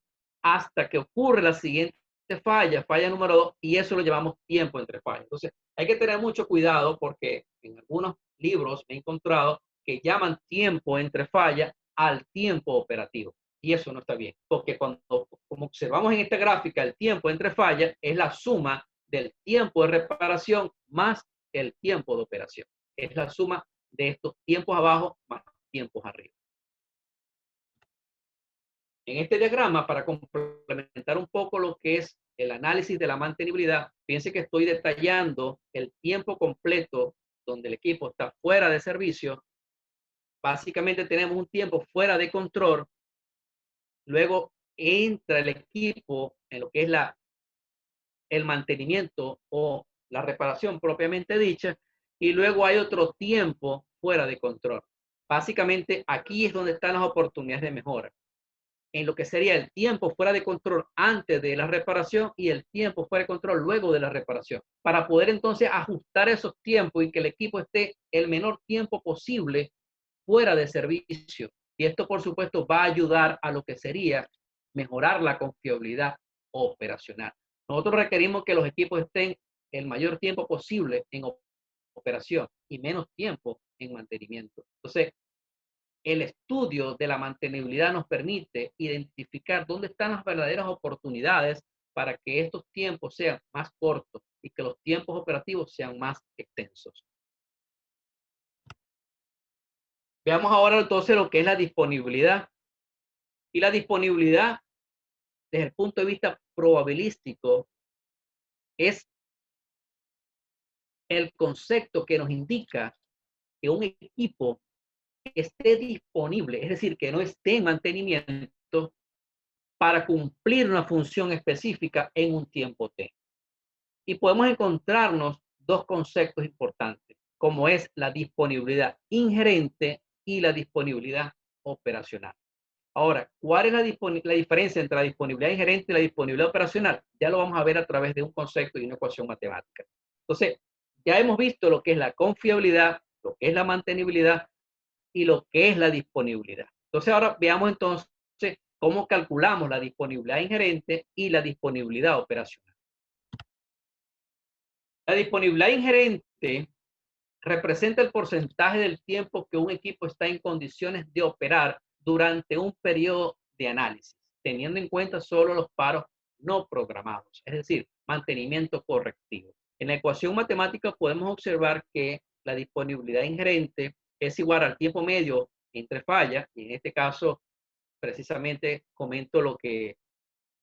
hasta que ocurre la siguiente falla, falla número 2, y eso lo llamamos tiempo entre fallas. Entonces, hay que tener mucho cuidado porque en algunos libros he encontrado que llaman tiempo entre fallas al tiempo operativo. Y eso no está bien, porque cuando, como observamos en esta gráfica, el tiempo entre fallas es la suma del tiempo de reparación más el tiempo de operación. Es la suma de estos tiempos abajo más tiempos arriba. En este diagrama, para complementar un poco lo que es el análisis de la mantenibilidad, fíjense que estoy detallando el tiempo completo donde el equipo está fuera de servicio. Básicamente tenemos un tiempo fuera de control. Luego entra el equipo en lo que es el mantenimiento o la reparación propiamente dicha, y luego hay otro tiempo fuera de control. Básicamente aquí es donde están las oportunidades de mejora. en lo que sería el tiempo fuera de control antes de la reparación y el tiempo fuera de control luego de la reparación, para poder entonces ajustar esos tiempos y que el equipo esté el menor tiempo posible fuera de servicio. Y esto, por supuesto, va a ayudar a lo que sería mejorar la confiabilidad operacional. Nosotros requerimos que los equipos estén el mayor tiempo posible en operación y menos tiempo en mantenimiento. Entonces, el estudio de la mantenibilidad nos permite identificar dónde están las verdaderas oportunidades para que estos tiempos sean más cortos y que los tiempos operativos sean más extensos. Veamos ahora entonces lo que es la disponibilidad. Y la disponibilidad, desde el punto de vista probabilístico, es el concepto que nos indica que un equipo esté disponible, es decir, que no esté en mantenimiento para cumplir una función específica en un tiempo T. Y podemos encontrarnos dos conceptos importantes, como es la disponibilidad ingerente y la disponibilidad operacional. Ahora, ¿cuál es la diferencia entre la disponibilidad ingerente y la disponibilidad operacional? Ya lo vamos a ver a través de un concepto y una ecuación matemática. Entonces, ya hemos visto lo que es la confiabilidad, lo que es la mantenibilidad y lo que es la disponibilidad. Entonces, ahora veamos entonces cómo calculamos la disponibilidad ingerente y la disponibilidad operacional. La disponibilidad ingerente representa el porcentaje del tiempo que un equipo está en condiciones de operar durante un periodo de análisis, teniendo en cuenta solo los paros no programados, es decir, mantenimiento correctivo. En la ecuación matemática podemos observar que la disponibilidad ingerente es igual al tiempo medio entre fallas, y en este caso precisamente comento lo que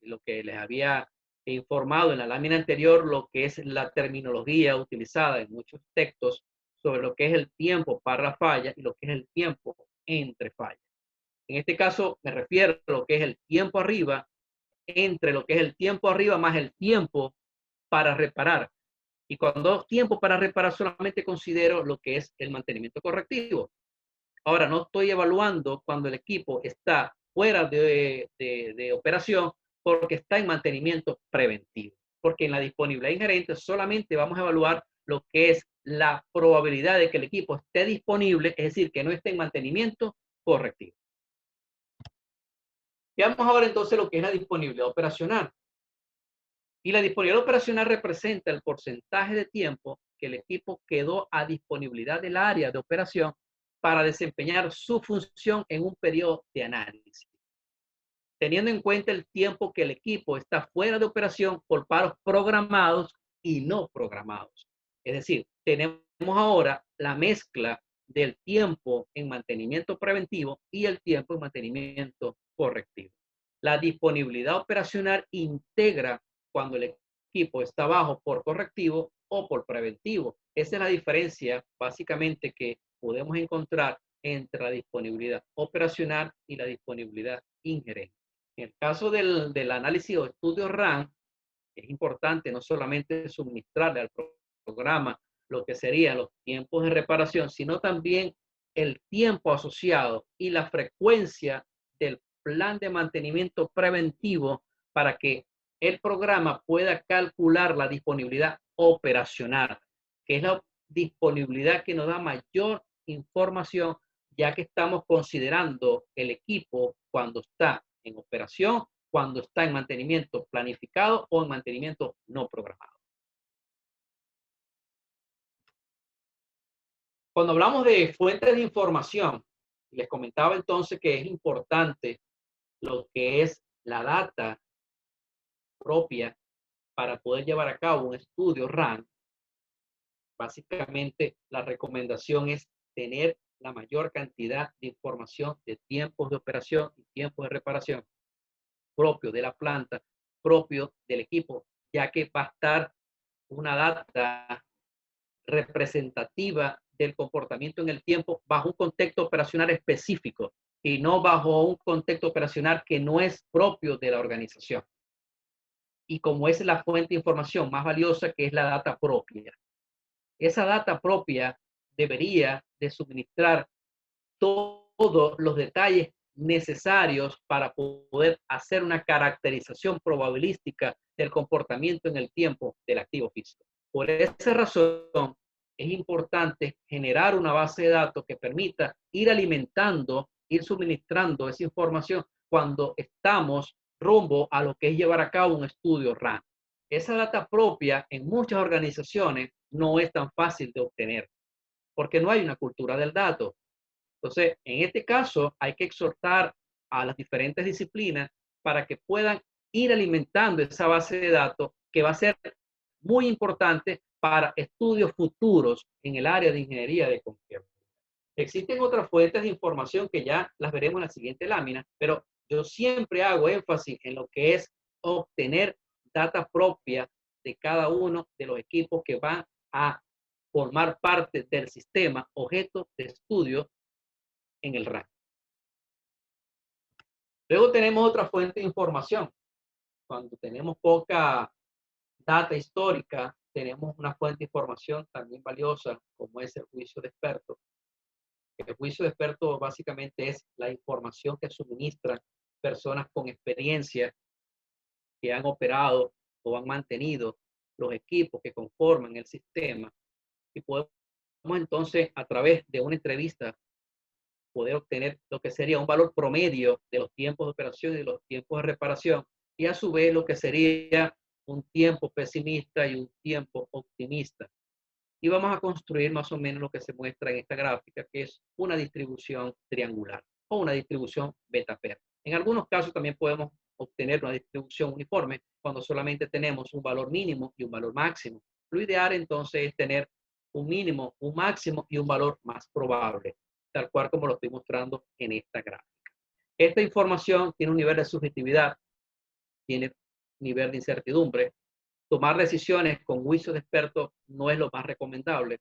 les había informado en la lámina anterior, lo que es la terminología utilizada en muchos textos sobre lo que es el tiempo para la falla y lo que es el tiempo entre fallas. En este caso me refiero a lo que es el tiempo arriba, entre lo que es el tiempo arriba más el tiempo para reparar. Y cuando tiempo para reparar solamente considero lo que es el mantenimiento correctivo. Ahora, no estoy evaluando cuando el equipo está fuera de operación porque está en mantenimiento preventivo. Porque en la disponibilidad ingerente solamente vamos a evaluar lo que es la probabilidad de que el equipo esté disponible, es decir, que no esté en mantenimiento correctivo. Veamos ahora entonces lo que es la disponibilidad operacional. Y la disponibilidad operacional representa el porcentaje de tiempo que el equipo quedó a disponibilidad del área de operación para desempeñar su función en un periodo de análisis, teniendo en cuenta el tiempo que el equipo está fuera de operación por paros programados y no programados. Es decir, tenemos ahora la mezcla del tiempo en mantenimiento preventivo y el tiempo en mantenimiento correctivo. La disponibilidad operacional integra cuando el equipo está bajo por correctivo o por preventivo. Esa es la diferencia básicamente que podemos encontrar entre la disponibilidad operacional y la disponibilidad ingerente. En el caso del análisis o estudio RAM, es importante no solamente suministrarle al programa lo que serían los tiempos de reparación, sino también el tiempo asociado y la frecuencia del plan de mantenimiento preventivo para que el programa pueda calcular la disponibilidad operacional, que es la disponibilidad que nos da mayor información, ya que estamos considerando el equipo cuando está en operación, cuando está en mantenimiento planificado o en mantenimiento no programado. Cuando hablamos de fuentes de información, les comentaba entonces que es importante lo que es la data propia para poder llevar a cabo un estudio RAM. Básicamente, la recomendación es tener la mayor cantidad de información de tiempos de operación y tiempos de reparación propio de la planta, propio del equipo, ya que va a estar una data representativa del comportamiento en el tiempo bajo un contexto operacional específico y no bajo un contexto operacional que no es propio de la organización. Y como es la fuente de información más valiosa, que es la data propia. Esa data propia debería de suministrar todos los detalles necesarios para poder hacer una caracterización probabilística del comportamiento en el tiempo del activo físico. Por esa razón, es importante generar una base de datos que permita ir alimentando, ir suministrando esa información cuando estamos rumbo a lo que es llevar a cabo un estudio RAM. Esa data propia en muchas organizaciones no es tan fácil de obtener porque no hay una cultura del dato. Entonces, en este caso, hay que exhortar a las diferentes disciplinas para que puedan ir alimentando esa base de datos que va a ser muy importante para estudios futuros en el área de ingeniería de confianza. Existen otras fuentes de información que ya las veremos en la siguiente lámina, pero yo siempre hago énfasis en lo que es obtener data propia de cada uno de los equipos que van a formar parte del sistema objeto de estudio en el RAN. Luego tenemos otra fuente de información. Cuando tenemos poca data histórica, tenemos una fuente de información también valiosa, como es el juicio de expertos. El juicio de expertos básicamente es la información que suministran personas con experiencia que han operado o han mantenido los equipos que conforman el sistema y podemos entonces a través de una entrevista poder obtener lo que sería un valor promedio de los tiempos de operación y de los tiempos de reparación y a su vez lo que sería un tiempo pesimista y un tiempo optimista. Y vamos a construir más o menos lo que se muestra en esta gráfica, que es una distribución triangular o una distribución beta-per. En algunos casos también podemos obtener una distribución uniforme cuando solamente tenemos un valor mínimo y un valor máximo. Lo ideal entonces es tener un mínimo, un máximo y un valor más probable, tal cual como lo estoy mostrando en esta gráfica. Esta información tiene un nivel de subjetividad, tiene nivel de incertidumbre. Tomar decisiones con juicio de expertos no es lo más recomendable,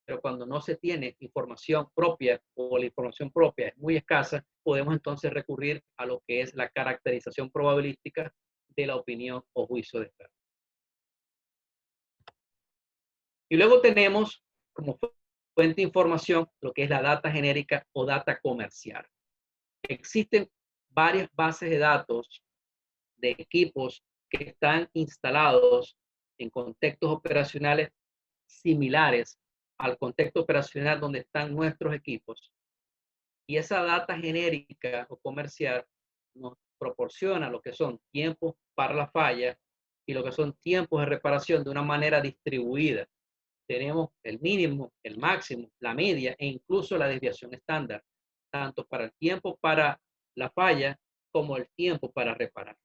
pero cuando no se tiene información propia o la información propia es muy escasa, podemos entonces recurrir a lo que es la caracterización probabilística de la opinión o juicio de expertos. Y luego tenemos como fuente de información lo que es la data genérica o data comercial. Existen varias bases de datos de equipos que están instalados en contextos operacionales similares al contexto operacional donde están nuestros equipos. Y esa data genérica o comercial nos proporciona lo que son tiempos para la falla y lo que son tiempos de reparación de una manera distribuida. Tenemos el mínimo, el máximo, la media e incluso la desviación estándar, tanto para el tiempo para la falla como el tiempo para reparar.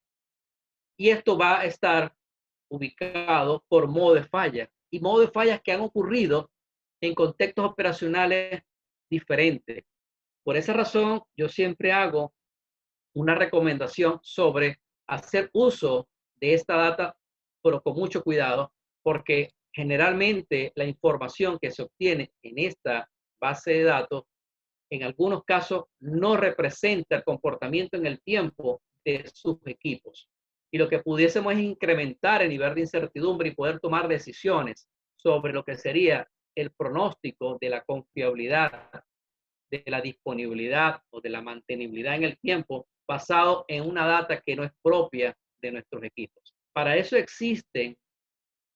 Y esto va a estar ubicado por modo de falla y modo de fallas que han ocurrido en contextos operacionales diferentes. Por esa razón, yo siempre hago una recomendación sobre hacer uso de esta data, pero con mucho cuidado, porque generalmente la información que se obtiene en esta base de datos, en algunos casos, no representa el comportamiento en el tiempo de sus equipos. Y lo que pudiésemos es incrementar el nivel de incertidumbre y poder tomar decisiones sobre lo que sería el pronóstico de la confiabilidad, de la disponibilidad o de la mantenibilidad en el tiempo basado en una data que no es propia de nuestros equipos. Para eso existen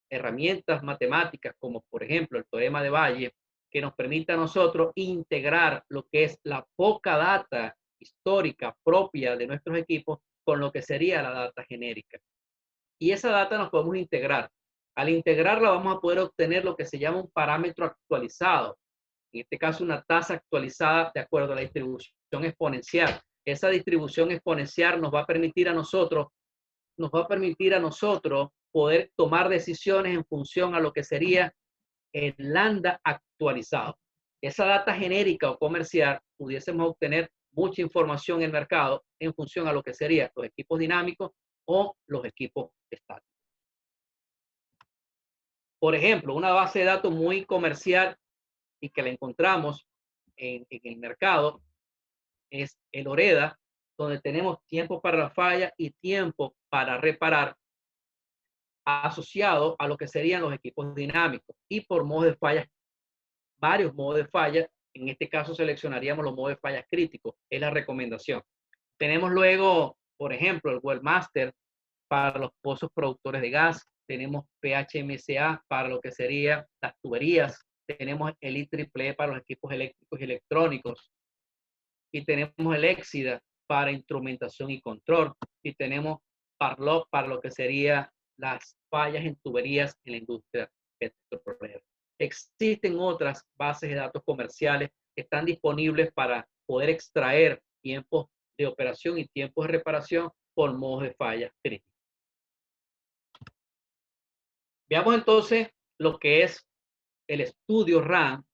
herramientas matemáticas como por ejemplo el teorema de Bayes que nos permite a nosotros integrar lo que es la poca data histórica propia de nuestros equipos con lo que sería la data genérica. Y esa data nos podemos integrar. Al integrarla vamos a poder obtener lo que se llama un parámetro actualizado. En este caso, una tasa actualizada de acuerdo a la distribución exponencial. Esa distribución exponencial nos va a permitir a nosotros poder tomar decisiones en función a lo que sería el lambda actualizado. Esa data genérica o comercial pudiésemos obtener mucha información en el mercado en función a lo que serían los equipos dinámicos o los equipos estáticos. Por ejemplo, una base de datos muy comercial y que la encontramos en el mercado es el OREDA, donde tenemos tiempo para la falla y tiempo para reparar asociado a lo que serían los equipos dinámicos y por modos de falla, varios modos de falla En este caso seleccionaríamos los modos de fallas críticos, es la recomendación. Tenemos luego, por ejemplo, el Webmaster para los pozos productores de gas, tenemos PHMSA para lo que serían las tuberías, tenemos el IEEE para los equipos eléctricos y electrónicos, y tenemos el Exida para instrumentación y control, y tenemos Parlock para lo que sería las fallas en tuberías en la industria petrolera. Existen otras bases de datos comerciales que están disponibles para poder extraer tiempos de operación y tiempos de reparación por modos de falla críticos. Veamos entonces lo que es el estudio RAM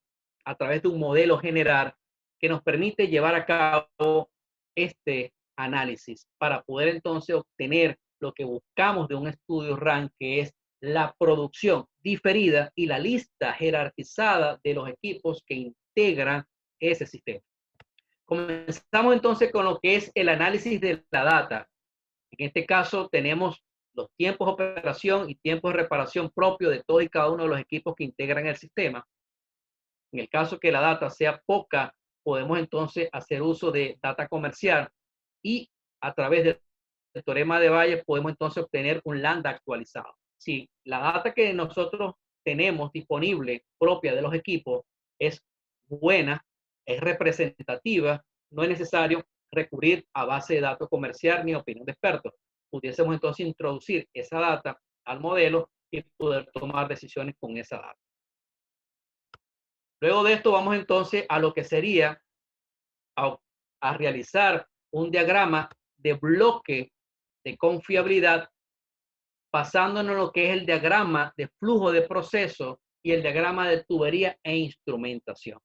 a través de un modelo general que nos permite llevar a cabo este análisis para poder entonces obtener lo que buscamos de un estudio RAM, que es la producción diferida y la lista jerarquizada de los equipos que integran ese sistema. Comenzamos entonces con lo que es el análisis de la data. En este caso tenemos los tiempos de operación y tiempos de reparación propios de todos y cada uno de los equipos que integran el sistema. En el caso que la data sea poca, podemos entonces hacer uso de data comercial y a través del teorema de Bayes podemos entonces obtener un lambda actualizado. Si la data que nosotros tenemos disponible propia de los equipos es buena, es representativa, no es necesario recurrir a base de datos comercial ni opinión de expertos. Pudiésemos entonces introducir esa data al modelo y poder tomar decisiones con esa data. Luego de esto vamos entonces a lo que sería a realizar un diagrama de bloque de confiabilidad basándonos en lo que es el diagrama de flujo de proceso y el diagrama de tubería e instrumentación.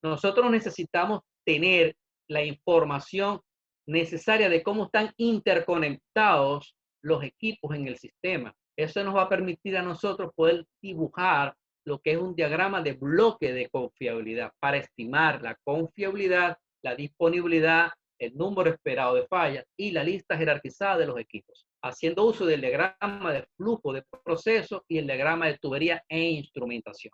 Nosotros necesitamos tener la información necesaria de cómo están interconectados los equipos en el sistema. Eso nos va a permitir a nosotros poder dibujar lo que es un diagrama de bloque de confiabilidad para estimar la confiabilidad, la disponibilidad, el número esperado de fallas y la lista jerarquizada de los equipos, haciendo uso del diagrama de flujo de proceso y el diagrama de tubería e instrumentación.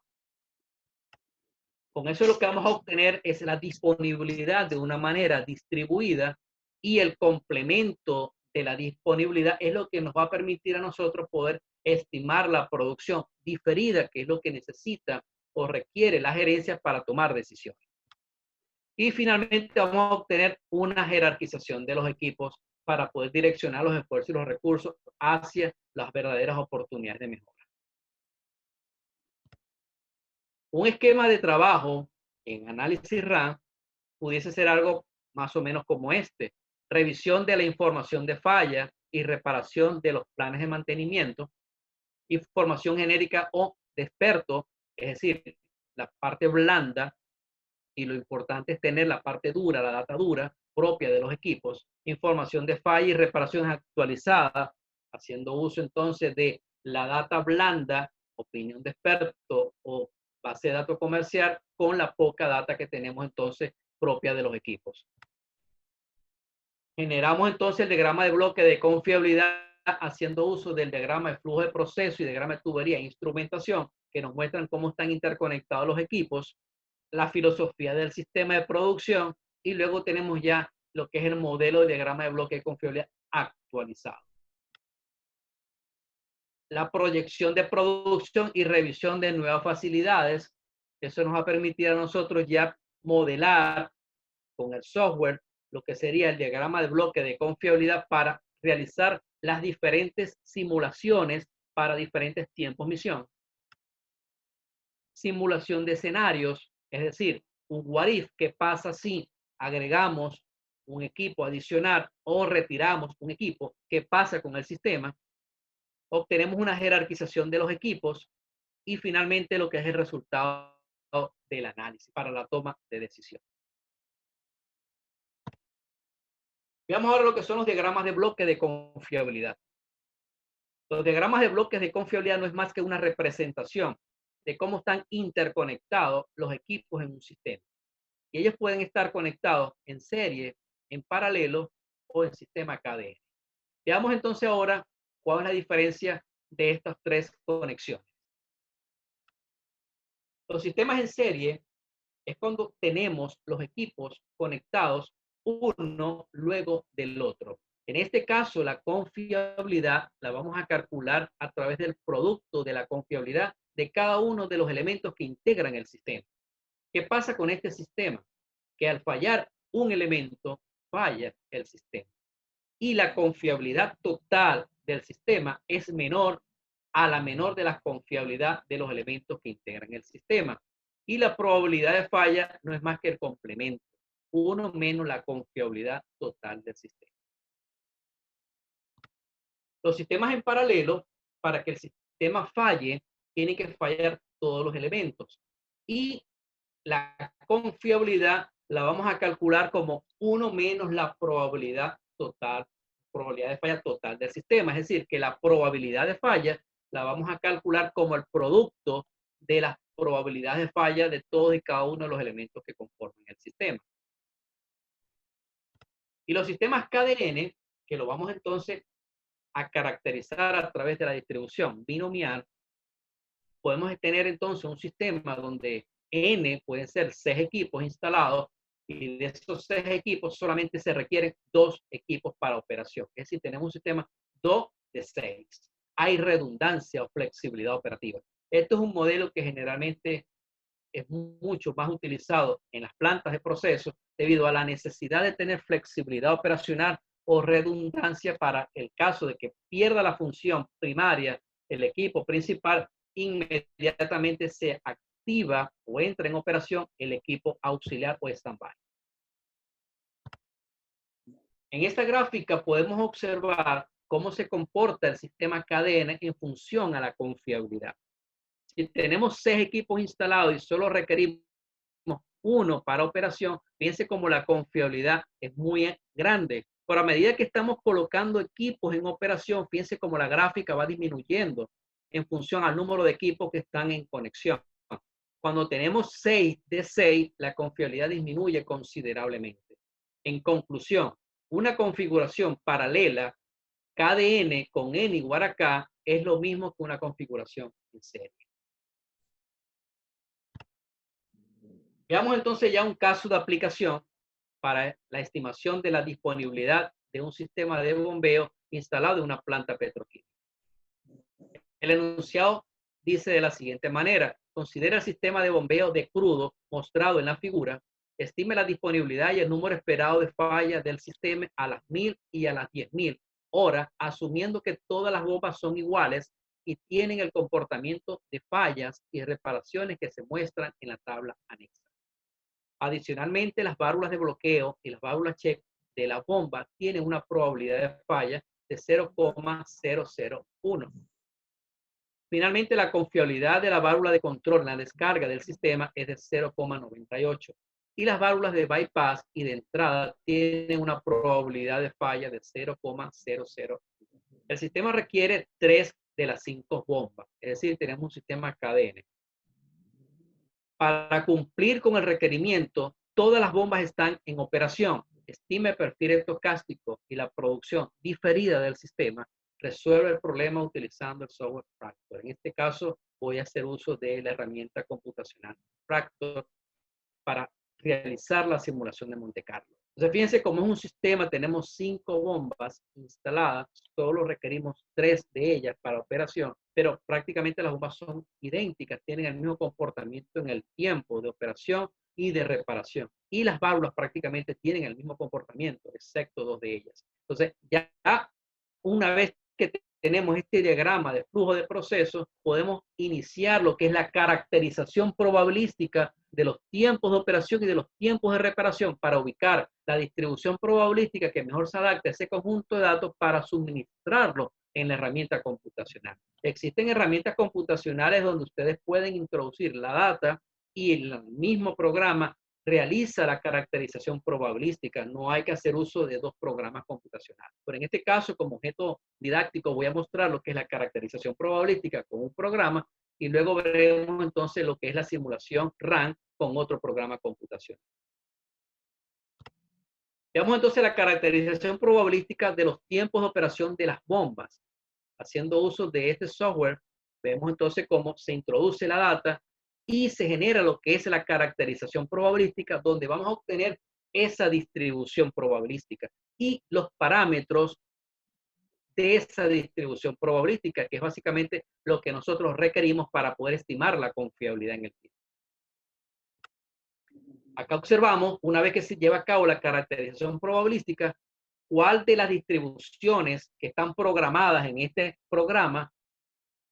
Con eso lo que vamos a obtener es la disponibilidad de una manera distribuida y el complemento de la disponibilidad es lo que nos va a permitir a nosotros poder estimar la producción diferida, que es lo que necesita o requiere la gerencia para tomar decisiones. Y finalmente vamos a obtener una jerarquización de los equipos para poder direccionar los esfuerzos y los recursos hacia las verdaderas oportunidades de mejora. Un esquema de trabajo en análisis RAM pudiese ser algo más o menos como este: revisión de la información de falla y reparación de los planes de mantenimiento, información genérica o de experto, es decir, la parte blanda, y lo importante es tener la parte dura, la data dura propia de los equipos, información de falla y reparaciones actualizadas, haciendo uso entonces de la data blanda, opinión de experto o base de datos comercial, con la poca data que tenemos entonces propia de los equipos. Generamos entonces el diagrama de bloque de confiabilidad haciendo uso del diagrama de flujo de proceso y diagrama de tubería e instrumentación, que nos muestran cómo están interconectados los equipos, la filosofía del sistema de producción, y luego tenemos ya lo que es el modelo de diagrama de bloque de confiabilidad actualizado. La proyección de producción y revisión de nuevas facilidades. Eso nos va a permitir a nosotros ya modelar con el software lo que sería el diagrama de bloque de confiabilidad para realizar las diferentes simulaciones para diferentes tiempos misión. Simulación de escenarios, es decir, un what if, ¿qué pasa si agregamos un equipo adicional o retiramos un equipo? ¿Qué pasa con el sistema? Obtenemos una jerarquización de los equipos y finalmente lo que es el resultado del análisis para la toma de decisión. Veamos ahora lo que son los diagramas de bloque de confiabilidad. Los diagramas de bloques de confiabilidad no es más que una representación de cómo están interconectados los equipos en un sistema. Y ellos pueden estar conectados en serie, en paralelo o en sistema cadena. Veamos entonces ahora cuál es la diferencia de estas tres conexiones. Los sistemas en serie es cuando tenemos los equipos conectados uno luego del otro. En este caso, la confiabilidad la vamos a calcular a través del producto de la confiabilidad de cada uno de los elementos que integran el sistema. ¿Qué pasa con este sistema? Que al fallar un elemento, falla el sistema. Y la confiabilidad total del sistema es menor a la menor de la confiabilidad de los elementos que integran el sistema. Y la probabilidad de falla no es más que el complemento, uno menos la confiabilidad total del sistema. Los sistemas en paralelo, para que el sistema falle, tienen que fallar todos los elementos. Y la confiabilidad la vamos a calcular como uno menos la probabilidad total, probabilidad de falla total del sistema. Es decir, que la probabilidad de falla la vamos a calcular como el producto de las probabilidades de falla de todos y cada uno de los elementos que conforman el sistema. Y los sistemas KDN, que lo vamos entonces a caracterizar a través de la distribución binomial, podemos tener entonces un sistema donde N pueden ser 6 equipos instalados y de esos 6 equipos solamente se requieren 2 equipos para operación. Es decir, tenemos un sistema 2 de 6. Hay redundancia o flexibilidad operativa. Esto es un modelo que generalmente es mucho más utilizado en las plantas de procesos debido a la necesidad de tener flexibilidad operacional o redundancia para el caso de que pierda la función primaria el equipo principal, inmediatamente se activa o entra en operación el equipo auxiliar o stand-by. En esta gráfica podemos observar cómo se comporta el sistema KDN en función a la confiabilidad. Si tenemos 6 equipos instalados y solo requerimos uno para operación, piense como la confiabilidad es muy grande. Pero a medida que estamos colocando equipos en operación, piense como la gráfica va disminuyendo en función al número de equipos que están en conexión. Cuando tenemos 6 de 6, la confiabilidad disminuye considerablemente. En conclusión, una configuración paralela KDN con N igual a K es lo mismo que una configuración en serie. Veamos entonces ya un caso de aplicación para la estimación de la disponibilidad de un sistema de bombeo instalado en una planta petroquímica. El enunciado dice de la siguiente manera: considera el sistema de bombeo de crudo mostrado en la figura, estime la disponibilidad y el número esperado de fallas del sistema a las 1000 y a las 10.000 horas, asumiendo que todas las bombas son iguales y tienen el comportamiento de fallas y reparaciones que se muestran en la tabla anexa. Adicionalmente, las válvulas de bloqueo y las válvulas check de la bomba tienen una probabilidad de falla de 0,001. Finalmente, la confiabilidad de la válvula de control en la descarga del sistema es de 0,98. Y las válvulas de bypass y de entrada tienen una probabilidad de falla de 0,00. El sistema requiere 3 de las 5 bombas, es decir, tenemos un sistema KDN. Para cumplir con el requerimiento, todas las bombas están en operación. Estime el perfil estocástico y la producción diferida del sistema. Resuelve el problema utilizando el software Fractor. En este caso, voy a hacer uso de la herramienta computacional Fractor para realizar la simulación de Monte Carlo. Entonces, fíjense, como es un sistema, tenemos 5 bombas instaladas, solo requerimos 3 de ellas para operación, pero prácticamente las bombas son idénticas, tienen el mismo comportamiento en el tiempo de operación y de reparación. Y las válvulas prácticamente tienen el mismo comportamiento, excepto 2 de ellas. Entonces, ya una vez que tenemos este diagrama de flujo de procesos, podemos iniciar lo que es la caracterización probabilística de los tiempos de operación y de los tiempos de reparación para ubicar la distribución probabilística que mejor se adapte a ese conjunto de datos para suministrarlo en la herramienta computacional. Existen herramientas computacionales donde ustedes pueden introducir la data y el mismo programa realiza la caracterización probabilística. No hay que hacer uso de 2 programas computacionales. Pero en este caso, como objeto didáctico, voy a mostrar lo que es la caracterización probabilística con un programa y luego veremos entonces lo que es la simulación RAN con otro programa computacional. Veamos entonces la caracterización probabilística de los tiempos de operación de las bombas. Haciendo uso de este software, vemos entonces cómo se introduce la data y se genera lo que es la caracterización probabilística, donde vamos a obtener esa distribución probabilística y los parámetros de esa distribución probabilística, que es básicamente lo que nosotros requerimos para poder estimar la confiabilidad en el tiempo. Acá observamos, una vez que se lleva a cabo la caracterización probabilística, cuál de las distribuciones que están programadas en este programa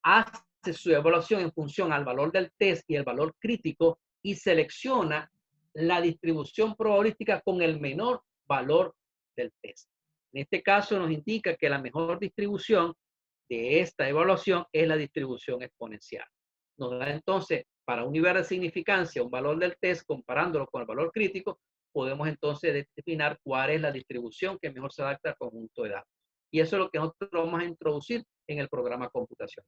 hace su evaluación en función al valor del test y el valor crítico y selecciona la distribución probabilística con el menor valor del test. En este caso nos indica que la mejor distribución de esta evaluación es la distribución exponencial. Nos da entonces, para un nivel de significancia, un valor del test comparándolo con el valor crítico, podemos entonces determinar cuál es la distribución que mejor se adapta al conjunto de datos. Y eso es lo que nosotros vamos a introducir en el programa computacional.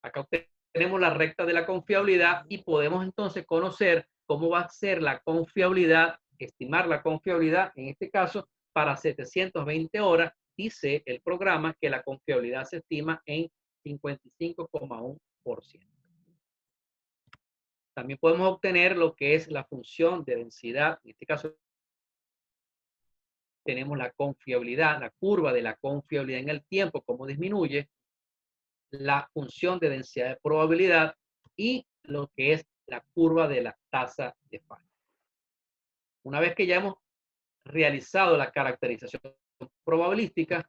Acá tenemos la recta de la confiabilidad y podemos entonces conocer cómo va a ser la confiabilidad, estimar la confiabilidad, en este caso, para 720 horas, dice el programa que la confiabilidad se estima en 55,1%. También podemos obtener lo que es la función de densidad, en este caso tenemos la confiabilidad, la curva de la confiabilidad en el tiempo, cómo disminuye, la función de densidad de probabilidad y lo que es la curva de la tasa de falla. Una vez que ya hemos realizado la caracterización probabilística,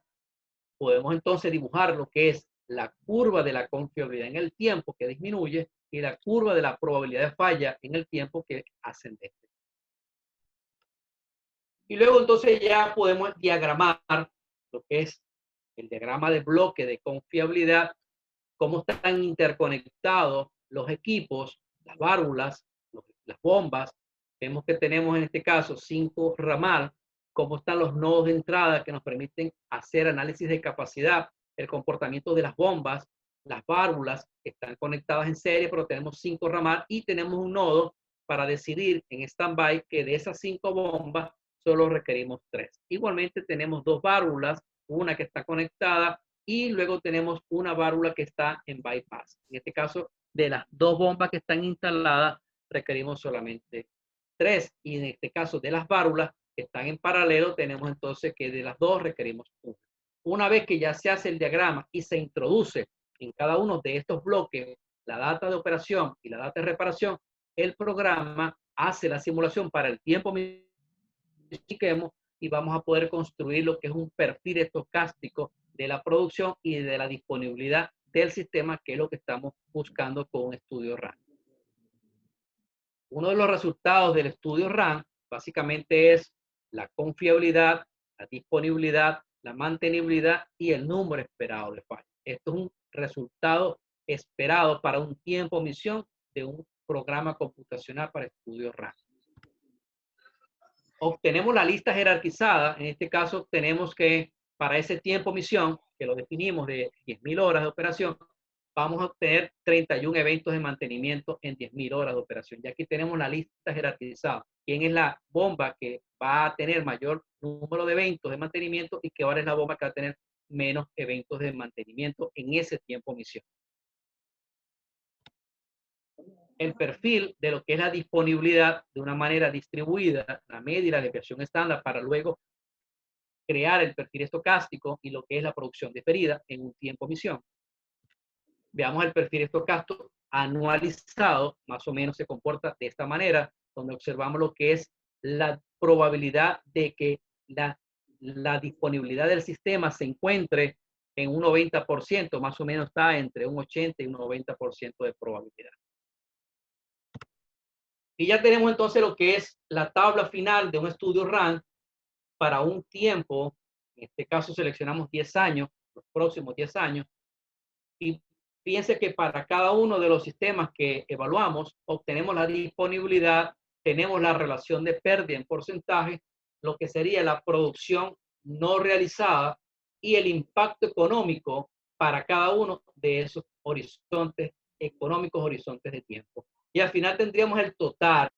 podemos entonces dibujar lo que es la curva de la confiabilidad en el tiempo que disminuye y la curva de la probabilidad de falla en el tiempo que ascendente. Y luego entonces ya podemos diagramar lo que es el diagrama de bloque de confiabilidad, cómo están interconectados los equipos, las válvulas, las bombas. Vemos que tenemos en este caso 5 ramal, cómo están los nodos de entrada que nos permiten hacer análisis de capacidad, el comportamiento de las bombas, las válvulas que están conectadas en serie, pero tenemos 5 ramal y tenemos un nodo para decidir en stand-by que de esas 5 bombas solo requerimos 3. Igualmente tenemos 2 válvulas, una que está conectada y luego tenemos una válvula que está en bypass. En este caso, de las 2 bombas que están instaladas, requerimos solamente 3. Y en este caso, de las válvulas que están en paralelo, tenemos entonces que de las 2 requerimos 1. Una vez que ya se hace el diagrama y se introduce en cada uno de estos bloques la data de operación y la data de reparación, el programa hace la simulación para el tiempo y vamos a poder construir lo que es un perfil estocástico de la producción y de la disponibilidad del sistema, que es lo que estamos buscando con un estudio RAM. Uno de los resultados del estudio RAM básicamente es la confiabilidad, la disponibilidad, la mantenibilidad y el número esperado de fallas. Esto es un resultado esperado para un tiempo misión de un programa computacional para estudio RAM. Obtenemos la lista jerarquizada. En este caso tenemos que para ese tiempo misión, que lo definimos de 10.000 horas de operación, vamos a obtener 31 eventos de mantenimiento en 10.000 horas de operación. Y aquí tenemos la lista jerarquizada. ¿Quién es la bomba que va a tener mayor número de eventos de mantenimiento y qué hora es la bomba que va a tener menos eventos de mantenimiento en ese tiempo misión? El perfil de lo que es la disponibilidad de una manera distribuida, la media y la desviación estándar, para luego crear el perfil estocástico y lo que es la producción diferida en un tiempo misión. Veamos el perfil estocástico anualizado, más o menos se comporta de esta manera, donde observamos lo que es la probabilidad de que la disponibilidad del sistema se encuentre en un 90%, más o menos está entre un 80 y un 90% de probabilidad. Y ya tenemos entonces lo que es la tabla final de un estudio RAM para un tiempo, en este caso seleccionamos 10 años, los próximos 10 años, y fíjense que para cada uno de los sistemas que evaluamos, obtenemos la disponibilidad, tenemos la relación de pérdida en porcentaje, lo que sería la producción no realizada y el impacto económico para cada uno de esos horizontes económicos, horizontes de tiempo. Y al final tendríamos el total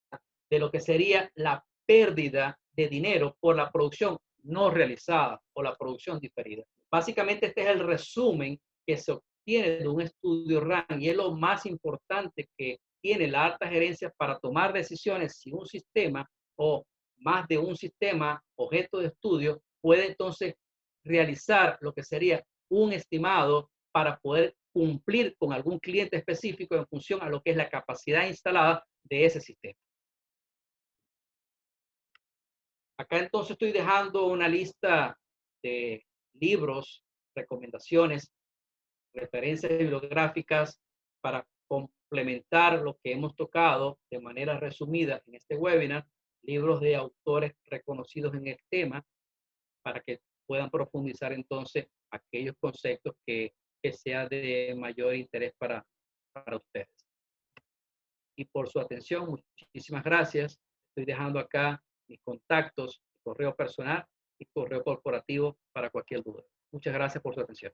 de lo que sería la pérdida de dinero por la producción no realizada o la producción diferida. Básicamente este es el resumen que se obtiene obtiene de un estudio RAN, y es lo más importante que tiene la alta gerencia para tomar decisiones si un sistema o más de un sistema objeto de estudio puede entonces realizar lo que sería un estimado para poder cumplir con algún cliente específico en función a lo que es la capacidad instalada de ese sistema. Acá entonces estoy dejando una lista de libros, recomendaciones, referencias bibliográficas para complementar lo que hemos tocado de manera resumida en este webinar, libros de autores reconocidos en el tema, para que puedan profundizar entonces aquellos conceptos que sea de mayor interés para ustedes. Y por su atención, muchísimas gracias. Estoy dejando acá mis contactos, correo personal y correo corporativo para cualquier duda. Muchas gracias por su atención.